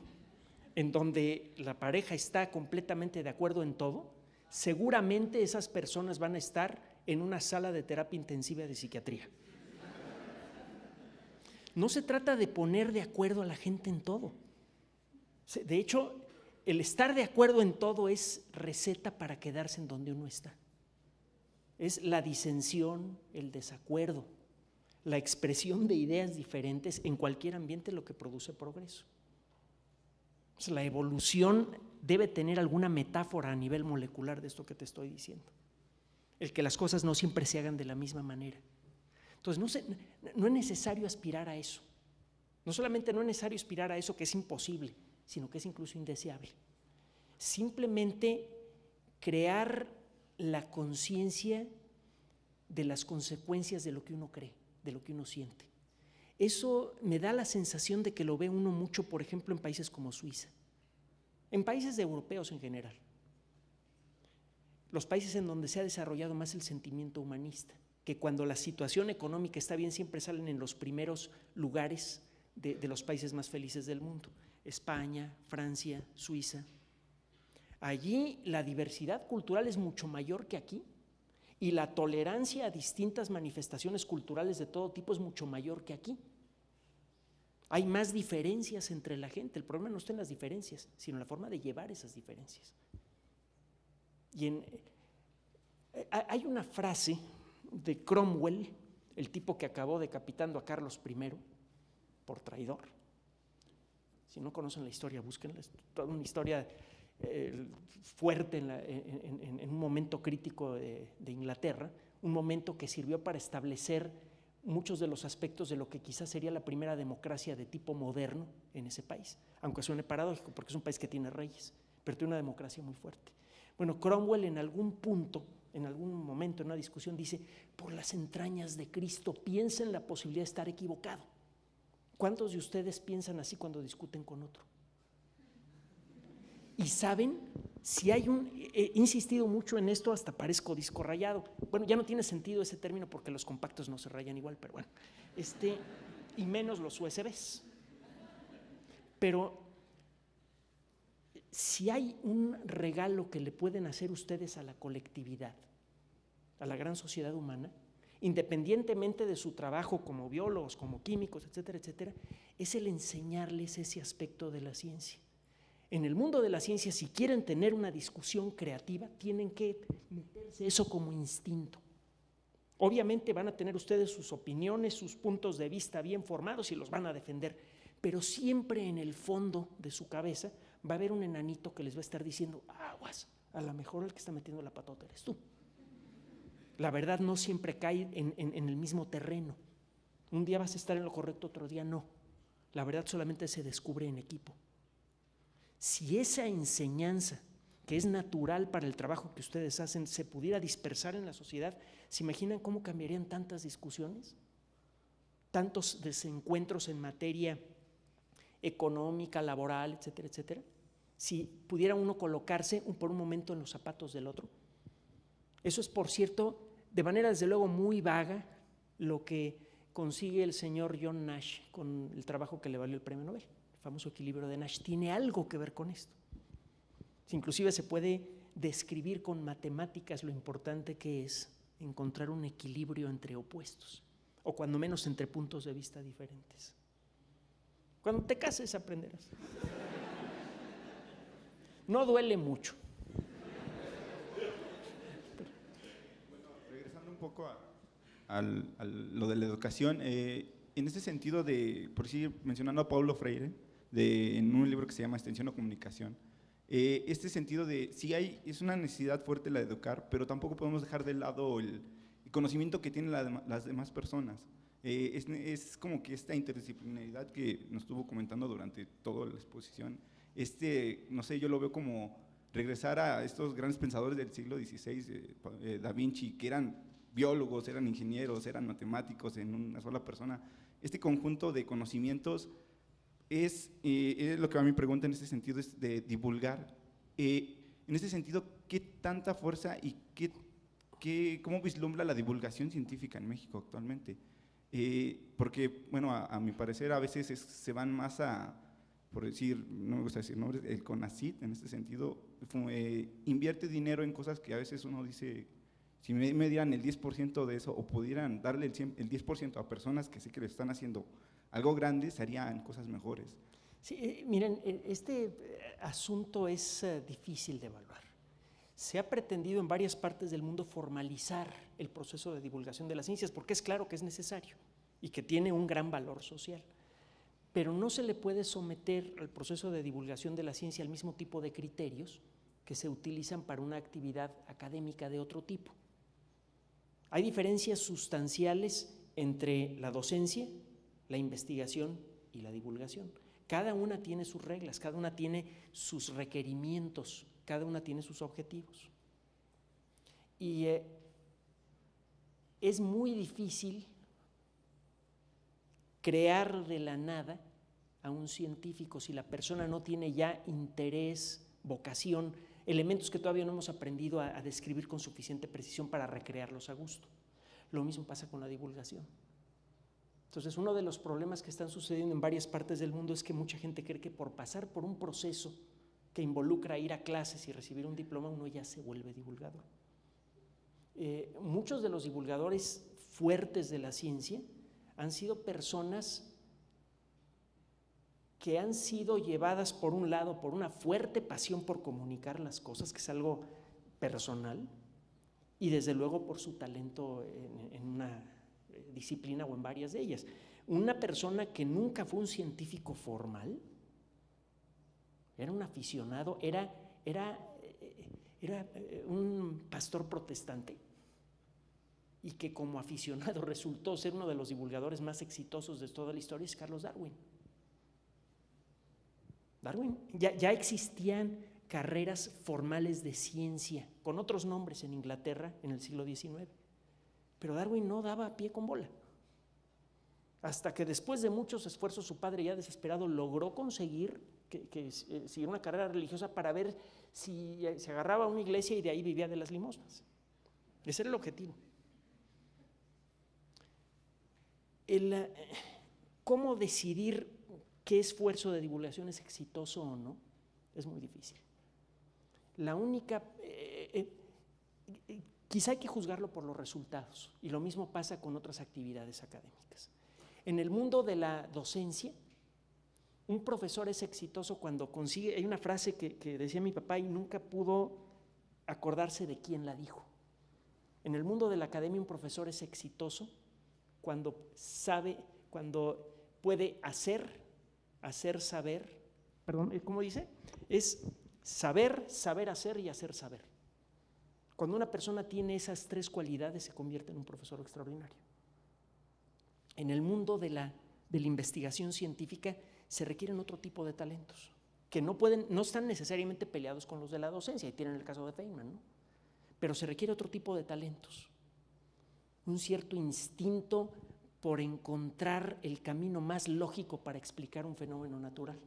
en donde la pareja está completamente de acuerdo en todo, seguramente esas personas van a estar en una sala de terapia intensiva de psiquiatría. No se trata de poner de acuerdo a la gente en todo. De hecho, el estar de acuerdo en todo es receta para quedarse en donde uno está. Es la disensión, el desacuerdo, la expresión de ideas diferentes en cualquier ambiente lo que produce progreso. La evolución debe tener alguna metáfora a nivel molecular de esto que te estoy diciendo. El que las cosas no siempre se hagan de la misma manera. Entonces no es necesario aspirar a eso. No solamente no es necesario aspirar a eso, que es imposible, sino que es incluso indeseable. Simplemente crear la conciencia de las consecuencias de lo que uno cree, de lo que uno siente. Eso me da la sensación de que lo ve uno mucho, por ejemplo, en países como Suiza, en países europeos en general, los países en donde se ha desarrollado más el sentimiento humanista, que cuando la situación económica está bien siempre salen en los primeros lugares de los países más felices del mundo: España, Francia, Suiza. Allí la diversidad cultural es mucho mayor que aquí y la tolerancia a distintas manifestaciones culturales de todo tipo es mucho mayor que aquí. Hay más diferencias entre la gente. El problema no está en las diferencias, sino en la forma de llevar esas diferencias. Y hay una frase de Cromwell, el tipo que acabó decapitando a Carlos I por traidor. Si no conocen la historia, búsquenla, es toda una historia fuerte en un momento crítico de Inglaterra, un momento que sirvió para establecer muchos de los aspectos de lo que quizás sería la primera democracia de tipo moderno en ese país, aunque suene paradójico porque es un país que tiene reyes, pero tiene una democracia muy fuerte. Bueno, Cromwell en algún punto, en algún momento, en una discusión dice: por las entrañas de Cristo, piensa en la posibilidad de estar equivocado. ¿Cuántos de ustedes piensan así cuando discuten con otro? Y saben, si hay he insistido mucho en esto, hasta parezco disco rayado. Bueno, ya no tiene sentido ese término porque los compactos no se rayan igual, pero bueno, y menos los USBs. Pero si hay un regalo que le pueden hacer ustedes a la colectividad, a la gran sociedad humana, independientemente de su trabajo como biólogos, como químicos, etcétera, etcétera, es el enseñarles ese aspecto de la ciencia. En el mundo de la ciencia, si quieren tener una discusión creativa, tienen que meterse eso como instinto. Obviamente van a tener ustedes sus opiniones, sus puntos de vista bien formados y los van a defender, pero siempre en el fondo de su cabeza va a haber un enanito que les va a estar diciendo: aguas, a lo mejor el que está metiendo la patota eres tú. La verdad no siempre cae en el mismo terreno. Un día vas a estar en lo correcto, otro día no. La verdad solamente se descubre en equipo. Si esa enseñanza, que es natural para el trabajo que ustedes hacen, se pudiera dispersar en la sociedad, ¿se imaginan cómo cambiarían tantas discusiones? Tantos desencuentros en materia económica, laboral, etcétera, etcétera. Si pudiera uno colocarse por un momento en los zapatos del otro. Eso es, por cierto, de manera desde luego muy vaga, lo que consigue el señor John Nash con el trabajo que le valió el premio Nobel. El famoso equilibrio de Nash tiene algo que ver con esto. Inclusive se puede describir con matemáticas lo importante que es encontrar un equilibrio entre opuestos, o cuando menos entre puntos de vista diferentes. Cuando te cases aprenderás. No duele mucho. Bueno, regresando un poco a lo de la educación, en este sentido por seguir mencionando a Paulo Freire, en un libro que se llama Extensión o Comunicación, este sentido de sí es una necesidad fuerte la de educar, pero tampoco podemos dejar de lado el conocimiento que tienen las demás personas. Es como que esta interdisciplinaridad que nos estuvo comentando durante toda la exposición, no sé, yo lo veo como regresar a estos grandes pensadores del siglo XVI, Da Vinci, que eran biólogos, eran ingenieros, eran matemáticos en una sola persona. Este conjunto de conocimientos es lo que va mi pregunta en este sentido, es de divulgar. En este sentido, ¿qué tanta fuerza y cómo vislumbra la divulgación científica en México actualmente? Porque, bueno, a mi parecer a veces se van más por decir, no me gusta decir nombres, el CONACYT en este sentido, invierte dinero en cosas que a veces uno dice, si me dieran el 10% de eso o pudieran darle el 10% a personas que sé que le están haciendo algo grande, se harían cosas mejores. Sí, miren, este asunto es difícil de evaluar. Se ha pretendido en varias partes del mundo formalizar el proceso de divulgación de las ciencias porque es claro que es necesario y que tiene un gran valor social, pero no se le puede someter al proceso de divulgación de la ciencia al mismo tipo de criterios que se utilizan para una actividad académica de otro tipo. Hay diferencias sustanciales entre la docencia, la investigación y la divulgación. Cada una tiene sus reglas, cada una tiene sus requerimientos, cada una tiene sus objetivos. Y es muy difícil crear de la nada a un científico si la persona no tiene ya interés, vocación, elementos que todavía no hemos aprendido a describir con suficiente precisión para recrearlos a gusto. Lo mismo pasa con la divulgación. Entonces, uno de los problemas que están sucediendo en varias partes del mundo es que mucha gente cree que por pasar por un proceso que involucra ir a clases y recibir un diploma, uno ya se vuelve divulgador. Muchos de los divulgadores fuertes de la ciencia han sido personas que han sido llevadas por un lado por una fuerte pasión por comunicar las cosas, que es algo personal, y desde luego por su talento en una disciplina o en varias de ellas. Una persona que nunca fue un científico formal, era un aficionado, era un pastor protestante y que como aficionado resultó ser uno de los divulgadores más exitosos de toda la historia, es Carlos Darwin. Ya existían carreras formales de ciencia con otros nombres en Inglaterra en el siglo XIX, pero Darwin no daba pie con bola. Hasta que después de muchos esfuerzos su padre, ya desesperado, logró conseguir que siguiera una carrera religiosa para ver si se agarraba a una iglesia y de ahí vivía de las limosnas. Ese era el objetivo. ¿Cómo decidir qué esfuerzo de divulgación es exitoso o no? Es muy difícil. La única, quizá hay que juzgarlo por los resultados, y lo mismo pasa con otras actividades académicas. En el mundo de la docencia, un profesor es exitoso cuando consigue, hay una frase que decía mi papá y nunca pudo acordarse de quién la dijo. En el mundo de la academia, un profesor es exitoso cuando sabe, cuando puede hacer saber, perdón, ¿cómo dice? Es saber hacer y hacer saber. Cuando una persona tiene esas tres cualidades, se convierte en un profesor extraordinario. En el mundo de la investigación científica se requieren otro tipo de talentos que no están necesariamente peleados con los de la docencia, y tienen el caso de Feynman, ¿no? Pero se requiere otro tipo de talentos, un cierto instinto por encontrar el camino más lógico para explicar un fenómeno natural.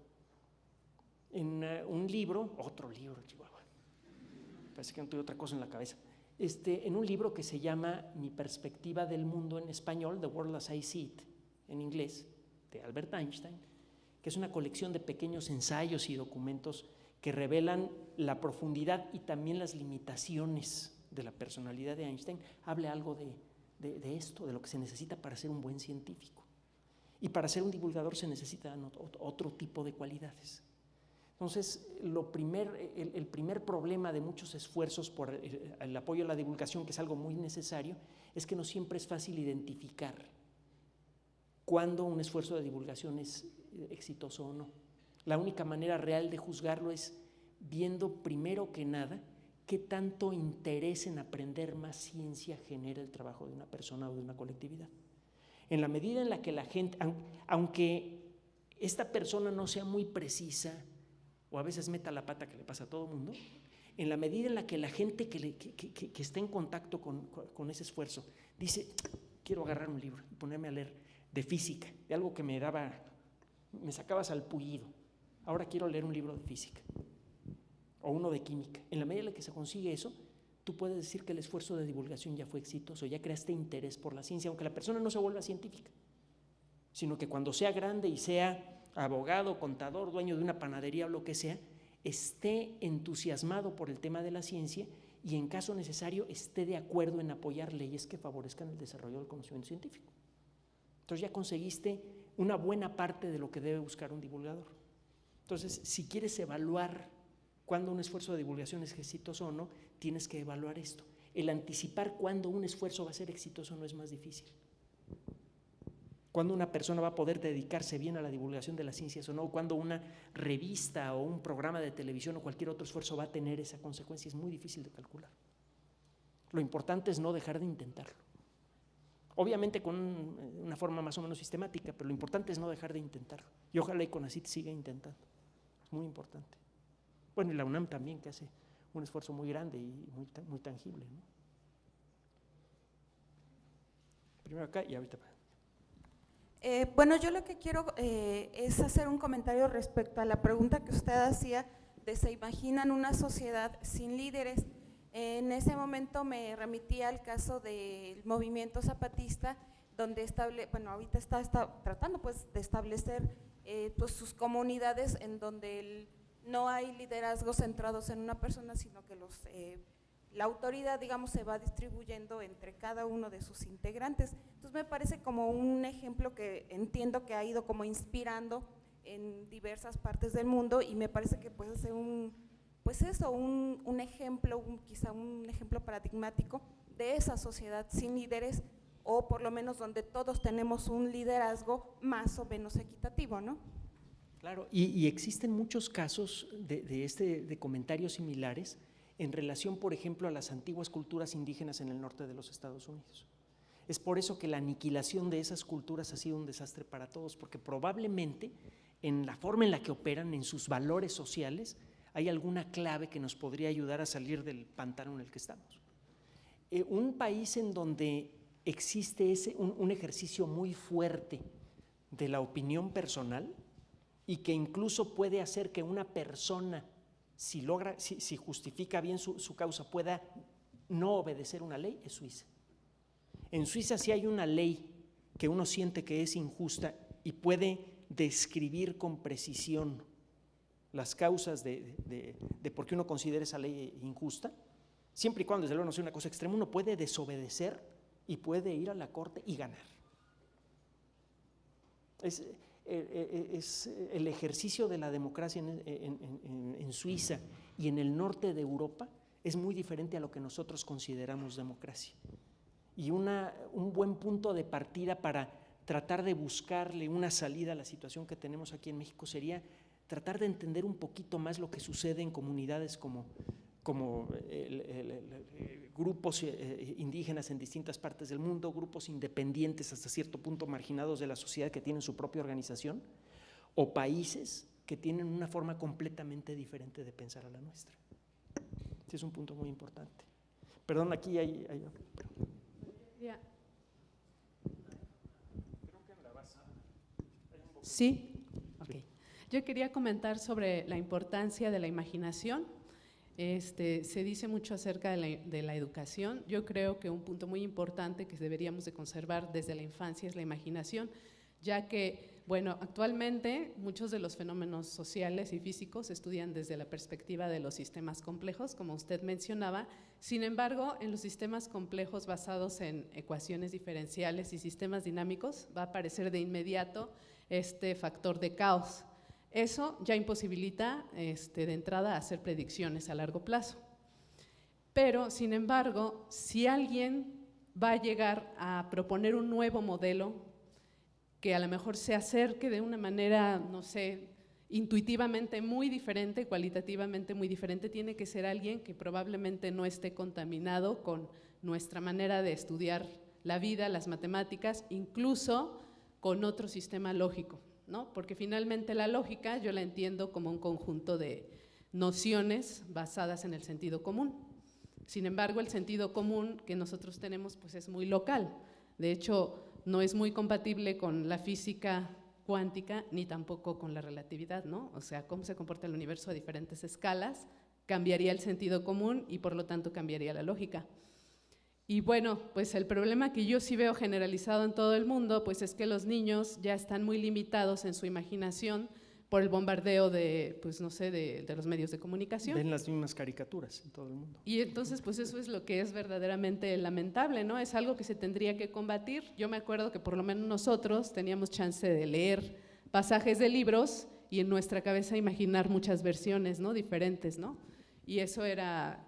En un libro, Chihuahua, parece que no tuve otra cosa en la cabeza, en un libro que se llama Mi perspectiva del mundo, en español, The World as I See It, en inglés, de Albert Einstein, que es una colección de pequeños ensayos y documentos que revelan la profundidad y también las limitaciones de la personalidad de Einstein, habla algo de esto, de lo que se necesita para ser un buen científico. Y para ser un divulgador se necesitan otro tipo de cualidades. Entonces, el primer problema de muchos esfuerzos por el apoyo a la divulgación, que es algo muy necesario, es que no siempre es fácil identificar cuándo un esfuerzo de divulgación es exitoso o no. La única manera real de juzgarlo es viendo primero que nada qué tanto interés en aprender más ciencia genera el trabajo de una persona o de una colectividad. En la medida en la que la gente, aunque esta persona no sea muy precisa o a veces meta la pata, que le pasa a todo mundo, en la medida en la que la gente que está en contacto con ese esfuerzo dice, quiero agarrar un libro y ponerme a leer de física, de algo que me sacaba salpullido, ahora quiero leer un libro de física o uno de química. En la medida en la que se consigue eso, tú puedes decir que el esfuerzo de divulgación ya fue exitoso, ya creaste interés por la ciencia, aunque la persona no se vuelva científica, sino que cuando sea grande y sea abogado, contador, dueño de una panadería o lo que sea, esté entusiasmado por el tema de la ciencia y en caso necesario esté de acuerdo en apoyar leyes que favorezcan el desarrollo del conocimiento científico. Entonces ya conseguiste una buena parte de lo que debe buscar un divulgador. Entonces, si quieres evaluar cuándo un esfuerzo de divulgación es exitoso o no, tienes que evaluar esto. El anticipar cuándo un esfuerzo va a ser exitoso no es más difícil. Cuándo una persona va a poder dedicarse bien a la divulgación de las ciencias o no, cuándo una revista o un programa de televisión o cualquier otro esfuerzo va a tener esa consecuencia, es muy difícil de calcular. Lo importante es no dejar de intentarlo. Obviamente con una forma más o menos sistemática, pero lo importante es no dejar de intentarlo. Y ojalá y CONACYT siga intentando. Es muy importante. Bueno, y la UNAM también, que hace un esfuerzo muy grande y muy tangible, ¿no? Primero acá y ahorita. Bueno, yo lo que quiero es hacer un comentario respecto a la pregunta que usted hacía de ¿se imaginan una sociedad sin líderes? En ese momento me remití al caso del movimiento zapatista, donde ahorita está tratando pues de establecer pues sus comunidades en donde no hay liderazgos centrados en una persona, sino que la autoridad, digamos, se va distribuyendo entre cada uno de sus integrantes. Entonces me parece como un ejemplo que entiendo que ha ido como inspirando en diversas partes del mundo, y me parece que puede ser un ejemplo, quizá un ejemplo paradigmático de esa sociedad sin líderes, o por lo menos donde todos tenemos un liderazgo más o menos equitativo, ¿no? Claro, y existen muchos casos de comentarios similares en relación, por ejemplo, a las antiguas culturas indígenas en el norte de los Estados Unidos. Es por eso que la aniquilación de esas culturas ha sido un desastre para todos, porque probablemente en la forma en la que operan, en sus valores sociales, hay alguna clave que nos podría ayudar a salir del pantano en el que estamos. Un país en donde existe un ejercicio muy fuerte de la opinión personal y que incluso puede hacer que una persona, si justifica bien su causa, pueda no obedecer una ley, es Suiza. En Suiza sí hay una ley que uno siente que es injusta y puede describir con precisión las causas de por qué uno considera esa ley injusta, siempre y cuando desde luego no sea una cosa extrema, uno puede desobedecer y puede ir a la corte y ganar. Es el ejercicio de la democracia en Suiza y en el norte de Europa es muy diferente a lo que nosotros consideramos democracia. Y un buen punto de partida para tratar de buscarle una salida a la situación que tenemos aquí en México sería tratar de entender un poquito más lo que sucede en comunidades como grupos indígenas en distintas partes del mundo, grupos independientes hasta cierto punto marginados de la sociedad que tienen su propia organización, o países que tienen una forma completamente diferente de pensar a la nuestra. Ese es un punto muy importante. Perdón, aquí hay Ya. Sí, ok. Yo quería comentar sobre la importancia de la imaginación. Se dice mucho acerca de la educación. Yo creo que un punto muy importante que deberíamos de conservar desde la infancia es la imaginación, ya que, bueno, actualmente muchos de los fenómenos sociales y físicos se estudian desde la perspectiva de los sistemas complejos, como usted mencionaba. Sin embargo, en los sistemas complejos basados en ecuaciones diferenciales y sistemas dinámicos va a aparecer de inmediato este factor de caos. Eso ya imposibilita de entrada hacer predicciones a largo plazo. Pero, sin embargo, si alguien va a llegar a proponer un nuevo modelo que a lo mejor se acerque de una manera, no sé, intuitivamente muy diferente, cualitativamente muy diferente, tiene que ser alguien que probablemente no esté contaminado con nuestra manera de estudiar la vida, las matemáticas, incluso con otro sistema lógico, ¿no? Porque finalmente la lógica yo la entiendo como un conjunto de nociones basadas en el sentido común. Sin embargo, el sentido común que nosotros tenemos pues es muy local. De hecho, no es muy compatible con la física cuántica ni tampoco con la relatividad, ¿no? O sea, cómo se comporta el universo a diferentes escalas cambiaría el sentido común y por lo tanto cambiaría la lógica. Y bueno, pues el problema que yo sí veo generalizado en todo el mundo, pues es que los niños ya están muy limitados en su imaginación por el bombardeo de, pues no sé, de los medios de comunicación. Ven las mismas caricaturas en todo el mundo. Y entonces, pues eso es lo que es verdaderamente lamentable, ¿no? Es algo que se tendría que combatir. Yo me acuerdo que por lo menos nosotros teníamos chance de leer pasajes de libros y en nuestra cabeza imaginar muchas versiones, ¿no? Diferentes, ¿no? Y eso era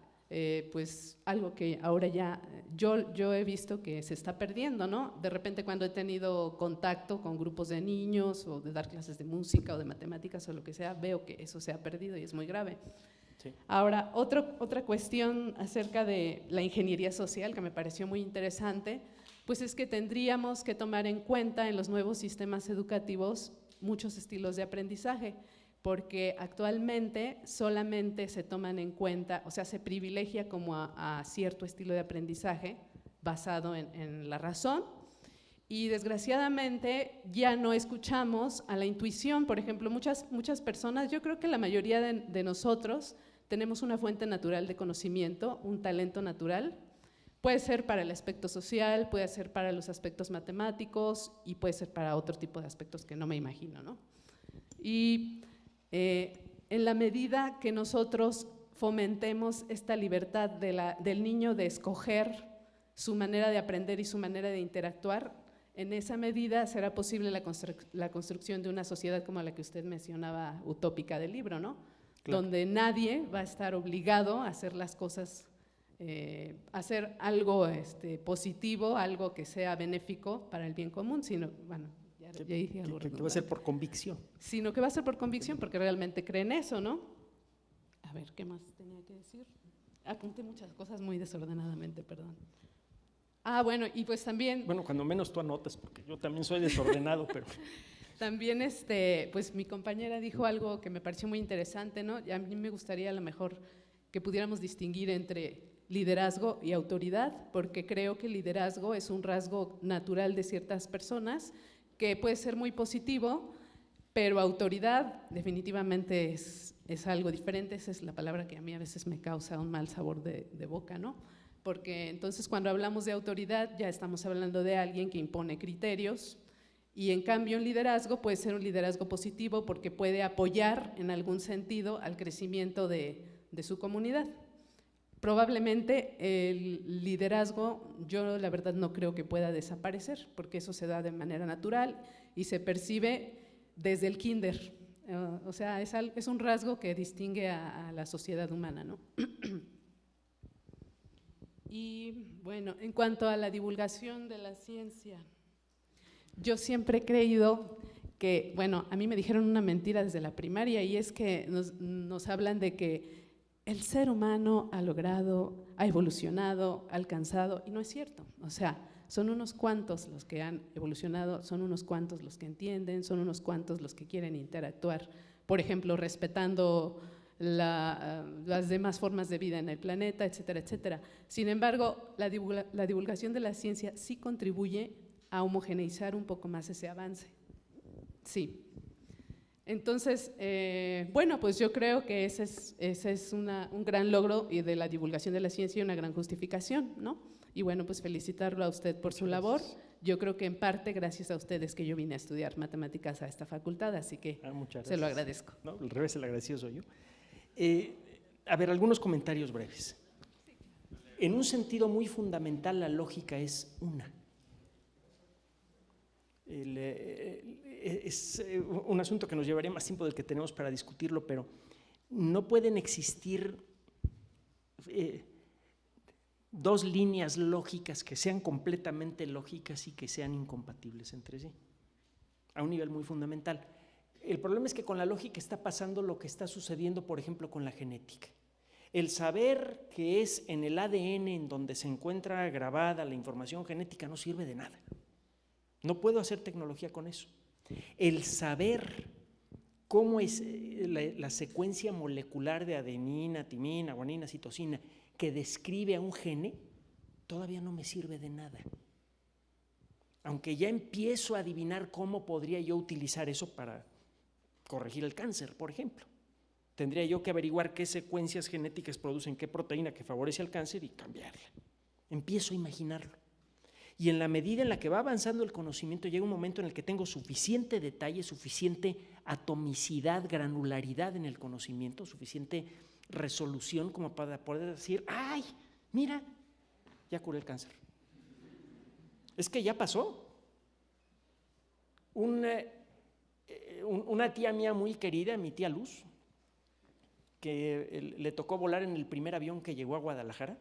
pues algo que ahora ya yo he visto que se está perdiendo, ¿no? De repente cuando he tenido contacto con grupos de niños o de dar clases de música o de matemáticas o lo que sea, veo que eso se ha perdido y es muy grave. Sí. Ahora, otra cuestión acerca de la ingeniería social que me pareció muy interesante, pues es que tendríamos que tomar en cuenta en los nuevos sistemas educativos muchos estilos de aprendizaje, porque actualmente solamente se toman en cuenta, o sea, se privilegia como a cierto estilo de aprendizaje basado en la razón, y desgraciadamente ya no escuchamos a la intuición. Por ejemplo, muchas personas, yo creo que la mayoría de nosotros tenemos una fuente natural de conocimiento, un talento natural. Puede ser para el aspecto social, puede ser para los aspectos matemáticos y puede ser para otro tipo de aspectos que no me imagino, ¿no? Y en la medida que nosotros fomentemos esta libertad del niño de escoger su manera de aprender y su manera de interactuar, en esa medida será posible la construcción de una sociedad como la que usted mencionaba, utópica del libro, ¿no? Claro. Donde nadie va a estar obligado a hacer las cosas hacer algo positivo, algo que sea benéfico para el bien común, sino, bueno, ya dije algo que va a ser por convicción. Sino que va a ser por convicción porque realmente creen eso, ¿no? A ver, ¿qué más tenía que decir? Apunté muchas cosas muy desordenadamente, perdón. Bueno, y pues también… Bueno, cuando menos tú anotas, porque yo también soy desordenado, pero… También, pues mi compañera dijo algo que me pareció muy interesante, ¿no? Y a mí me gustaría a lo mejor que pudiéramos distinguir entre liderazgo y autoridad, porque creo que el liderazgo es un rasgo natural de ciertas personas que puede ser muy positivo, pero autoridad definitivamente es algo diferente. Esa es la palabra que a mí a veces me causa un mal sabor de boca, ¿no? Porque entonces cuando hablamos de autoridad ya estamos hablando de alguien que impone criterios, y en cambio un liderazgo puede ser un liderazgo positivo porque puede apoyar en algún sentido al crecimiento de su comunidad. Probablemente el liderazgo, yo la verdad no creo que pueda desaparecer, porque eso se da de manera natural y se percibe desde el kinder. O sea, es un rasgo que distingue a la sociedad humana, ¿no? Y bueno, en cuanto a la divulgación de la ciencia, yo siempre he creído que, bueno, a mí me dijeron una mentira desde la primaria, y es que nos hablan de que el ser humano ha logrado, ha evolucionado, ha alcanzado, y no es cierto. O sea, son unos cuantos los que han evolucionado, son unos cuantos los que entienden, son unos cuantos los que quieren interactuar, por ejemplo, respetando las demás formas de vida en el planeta, etcétera, etcétera. Sin embargo, la divulgación de la ciencia sí contribuye a homogeneizar un poco más ese avance. Sí. Entonces, bueno, pues yo creo que ese es un gran logro y de la divulgación de la ciencia y una gran justificación, ¿no? Y bueno, pues felicitarlo a usted por su labor. Yo creo que en parte gracias a ustedes que yo vine a estudiar matemáticas a esta facultad, así que se lo agradezco. No, al revés, el agradecido soy yo. A ver, algunos comentarios breves. En un sentido muy fundamental, la lógica es una. Es un asunto que nos llevaría más tiempo del que tenemos para discutirlo, pero no pueden existir dos líneas lógicas que sean completamente lógicas y que sean incompatibles entre sí, a un nivel muy fundamental. El problema es que con la lógica está pasando lo que está sucediendo, por ejemplo, con la genética. El saber que es en el ADN en donde se encuentra grabada la información genética no sirve de nada. No puedo hacer tecnología con eso. El saber cómo es la secuencia molecular de adenina, timina, guanina, citosina que describe a un gene, todavía no me sirve de nada. Aunque ya empiezo a adivinar cómo podría yo utilizar eso para corregir el cáncer, por ejemplo. Tendría yo que averiguar qué secuencias genéticas producen qué proteína que favorece al cáncer y cambiarla. Empiezo a imaginarlo. Y en la medida en la que va avanzando el conocimiento, llega un momento en el que tengo suficiente detalle, suficiente atomicidad, granularidad en el conocimiento, suficiente resolución como para poder decir, ¡ay, mira, ya curé el cáncer! Es que ya pasó. Una tía mía muy querida, mi tía Luz, que le tocó volar en el primer avión que llegó a Guadalajara,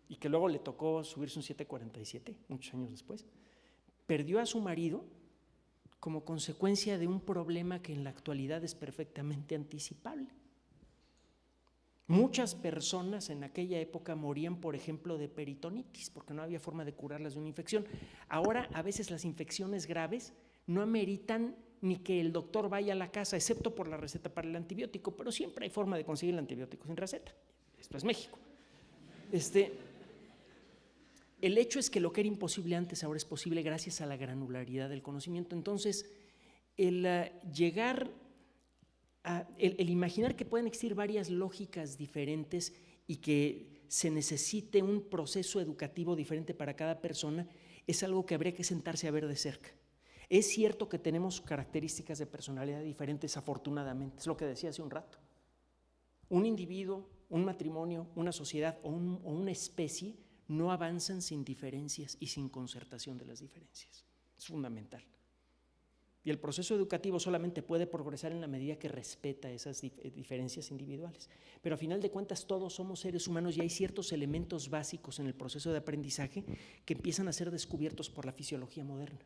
y que luego le tocó subirse un 747, muchos años después, perdió a su marido como consecuencia de un problema que en la actualidad es perfectamente anticipable. Muchas personas en aquella época morían, por ejemplo, de peritonitis, porque no había forma de curarlas de una infección. Ahora, a veces las infecciones graves no ameritan ni que el doctor vaya a la casa, excepto por la receta para el antibiótico, pero siempre hay forma de conseguir el antibiótico sin receta. Esto es México. El hecho es que lo que era imposible antes ahora es posible gracias a la granularidad del conocimiento. Entonces, el imaginar que pueden existir varias lógicas diferentes y que se necesite un proceso educativo diferente para cada persona es algo que habría que sentarse a ver de cerca. Es cierto que tenemos características de personalidad diferentes, afortunadamente, es lo que decía hace un rato. Un individuo, un matrimonio, una sociedad o una especie no avanzan sin diferencias y sin concertación de las diferencias. Es fundamental. Y el proceso educativo solamente puede progresar en la medida que respeta esas diferencias individuales. Pero a final de cuentas todos somos seres humanos y hay ciertos elementos básicos en el proceso de aprendizaje que empiezan a ser descubiertos por la fisiología moderna.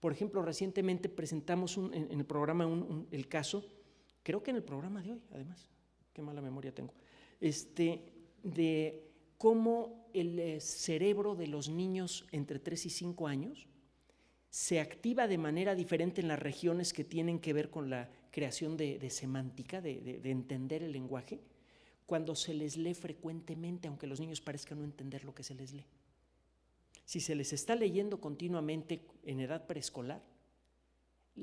Por ejemplo, recientemente presentamos en el programa el caso, creo que en el programa de hoy, además, qué mala memoria tengo, de cómo el cerebro de los niños entre 3 y 5 años se activa de manera diferente en las regiones que tienen que ver con la creación de semántica, de entender el lenguaje, cuando se les lee frecuentemente, aunque los niños parezcan no entender lo que se les lee. Si se les está leyendo continuamente en edad preescolar,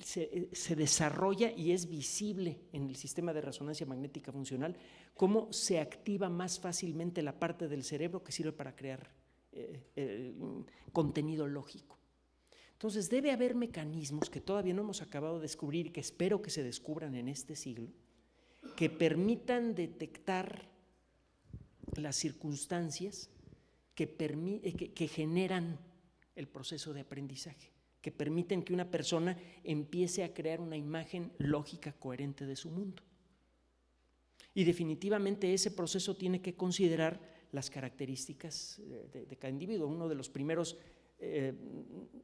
se desarrolla y es visible en el sistema de resonancia magnética funcional cómo se activa más fácilmente la parte del cerebro que sirve para crear contenido lógico. Entonces debe haber mecanismos que todavía no hemos acabado de descubrir y que espero que se descubran en este siglo, que permitan detectar las circunstancias que generan el proceso de aprendizaje, que permiten que una persona empiece a crear una imagen lógica coherente de su mundo. Y definitivamente ese proceso tiene que considerar las características de cada individuo. Uno de los primeros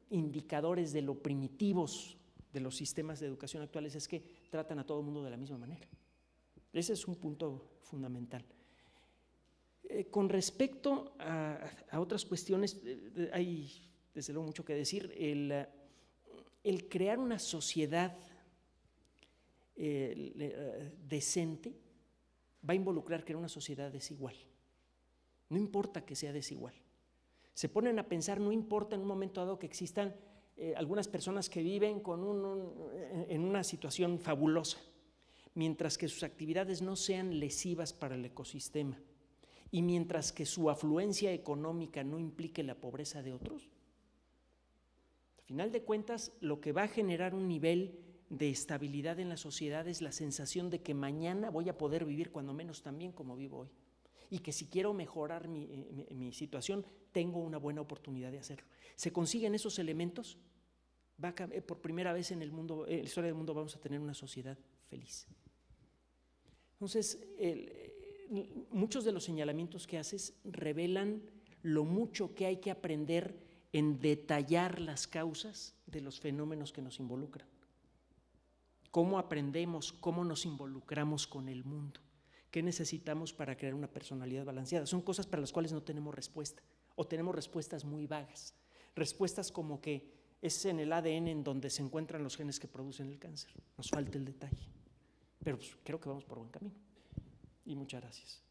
indicadores de lo primitivos de los sistemas de educación actuales es que tratan a todo el mundo de la misma manera. Ese es un punto fundamental. Con respecto a otras cuestiones, hay desde luego mucho que decir. El crear una sociedad decente va a involucrar crear una sociedad desigual. No importa que sea desigual. Se ponen a pensar, no importa en un momento dado que existan algunas personas que viven en una situación fabulosa, mientras que sus actividades no sean lesivas para el ecosistema y mientras que su afluencia económica no implique la pobreza de otros. Al final de cuentas, lo que va a generar un nivel de estabilidad en la sociedad es la sensación de que mañana voy a poder vivir cuando menos tan bien como vivo hoy. Y que si quiero mejorar mi situación, tengo una buena oportunidad de hacerlo. Se consiguen esos elementos, por primera vez en la historia del mundo vamos a tener una sociedad feliz. Entonces, muchos de los señalamientos que haces revelan lo mucho que hay que aprender en detallar las causas de los fenómenos que nos involucran. Cómo aprendemos, cómo nos involucramos con el mundo. ¿Qué necesitamos para crear una personalidad balanceada? Son cosas para las cuales no tenemos respuesta o tenemos respuestas muy vagas. Respuestas como que es en el ADN en donde se encuentran los genes que producen el cáncer. Nos falta el detalle. Pero pues, creo que vamos por buen camino. Y muchas gracias.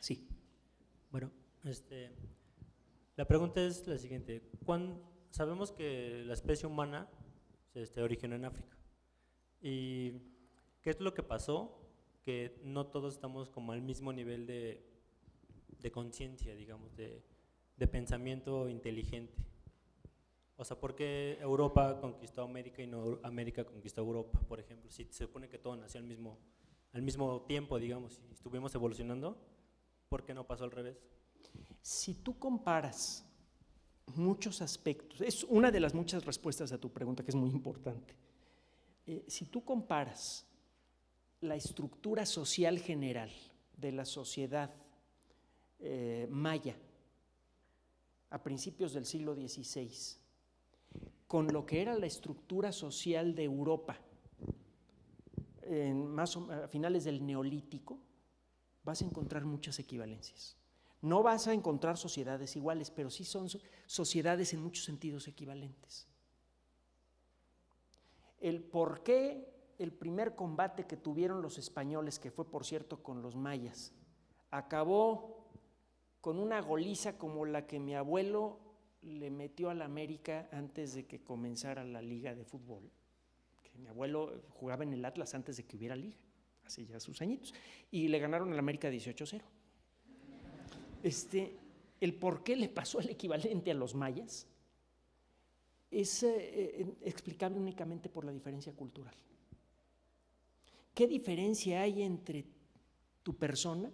Sí. Bueno, la pregunta es la siguiente. Sabemos que la especie humana se originó en África. ¿Y qué es lo que pasó? Que no todos estamos como al mismo nivel de conciencia, digamos, de pensamiento inteligente. O sea, ¿por qué Europa conquistó América y no América conquistó Europa, por ejemplo? Si se supone que todo nació al mismo tiempo, digamos, y estuvimos evolucionando, ¿por qué no pasó al revés? Si tú comparas muchos aspectos, es una de las muchas respuestas a tu pregunta que es muy importante. Si tú comparas la estructura social general de la sociedad maya a principios del siglo XVI con lo que era la estructura social de Europa a finales del Neolítico, vas a encontrar muchas equivalencias. No vas a encontrar sociedades iguales, pero sí son sociedades en muchos sentidos equivalentes. El por qué el primer combate que tuvieron los españoles, que fue por cierto con los mayas, acabó con una goliza como la que mi abuelo le metió a la América antes de que comenzara la liga de fútbol. Que mi abuelo jugaba en el Atlas antes de que hubiera liga, hace ya sus añitos, y le ganaron a la América 18-0. El por qué le pasó el equivalente a los mayas es explicable únicamente por la diferencia cultural. ¿Qué diferencia hay entre tu persona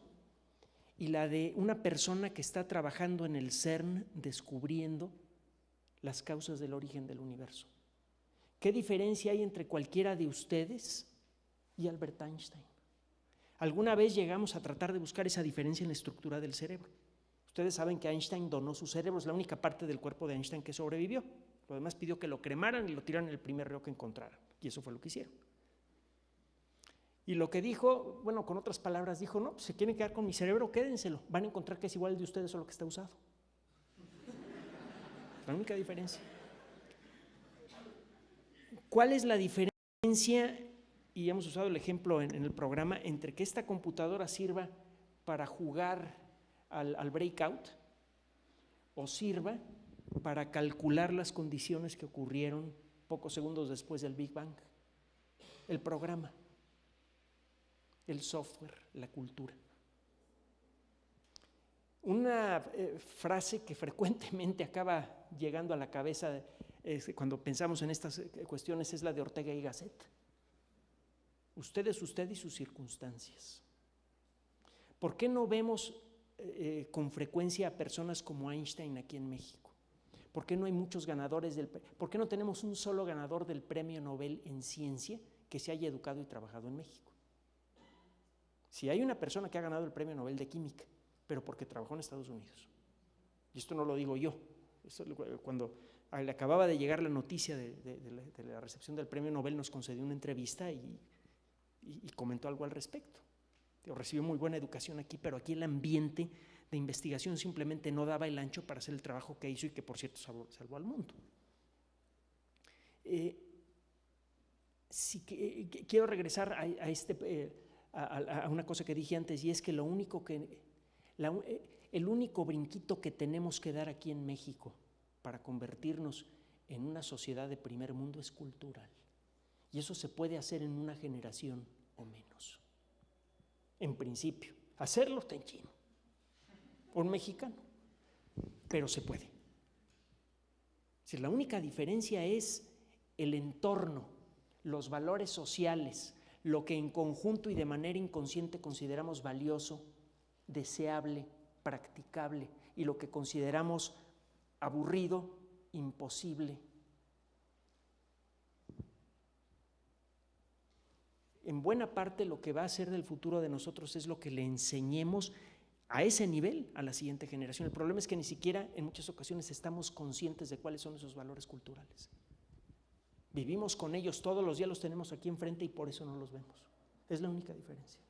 y la de una persona que está trabajando en el CERN descubriendo las causas del origen del universo. ¿Qué diferencia hay entre cualquiera de ustedes y Albert Einstein? Alguna vez llegamos a tratar de buscar esa diferencia en la estructura del cerebro. Ustedes saben que Einstein donó su cerebro, es la única parte del cuerpo de Einstein que sobrevivió. Lo demás pidió que lo cremaran y lo tiraran en el primer río que encontraran. Y eso fue lo que hicieron. Y lo que dijo, bueno, con otras palabras, dijo, no, se quieren quedar con mi cerebro, quédenselo. Van a encontrar que es igual de ustedes, solo que está usado. La única diferencia. ¿Cuál es la diferencia? Y hemos usado el ejemplo en el programa, entre que esta computadora sirva para jugar al breakout o sirva para calcular las condiciones que ocurrieron pocos segundos después del Big Bang. El programa, el software, la cultura. Una frase que frecuentemente acaba llegando a la cabeza cuando pensamos en estas cuestiones es la de Ortega y Gasset. Usted es usted y sus circunstancias. ¿Por qué no vemos con frecuencia a personas como Einstein aquí en México? ¿Por qué no hay muchos ganadores por qué no tenemos un solo ganador del Premio Nobel en Ciencia que se haya educado y trabajado en México? Si hay una persona que ha ganado el Premio Nobel de Química, pero porque trabajó en Estados Unidos. Y esto no lo digo yo. Cuando le acababa de llegar la noticia de la recepción del Premio Nobel, nos concedió una entrevista y comentó algo al respecto. Recibió muy buena educación aquí, pero aquí el ambiente de investigación simplemente no daba el ancho para hacer el trabajo que hizo y que, por cierto, salvó al mundo. Quiero regresar a una cosa que dije antes, y es que el único brinquito que tenemos que dar aquí en México para convertirnos en una sociedad de primer mundo es cultural. Y eso se puede hacer en una generación o menos. En principio, hacerlo está en chino, o en mexicano, pero se puede. La única diferencia es el entorno, los valores sociales, lo que en conjunto y de manera inconsciente consideramos valioso, deseable, practicable, y lo que consideramos aburrido, imposible. En buena parte lo que va a ser del futuro de nosotros es lo que le enseñemos a ese nivel a la siguiente generación. El problema es que ni siquiera en muchas ocasiones estamos conscientes de cuáles son esos valores culturales. Vivimos con ellos todos los días, los tenemos aquí enfrente y por eso no los vemos. Es la única diferencia.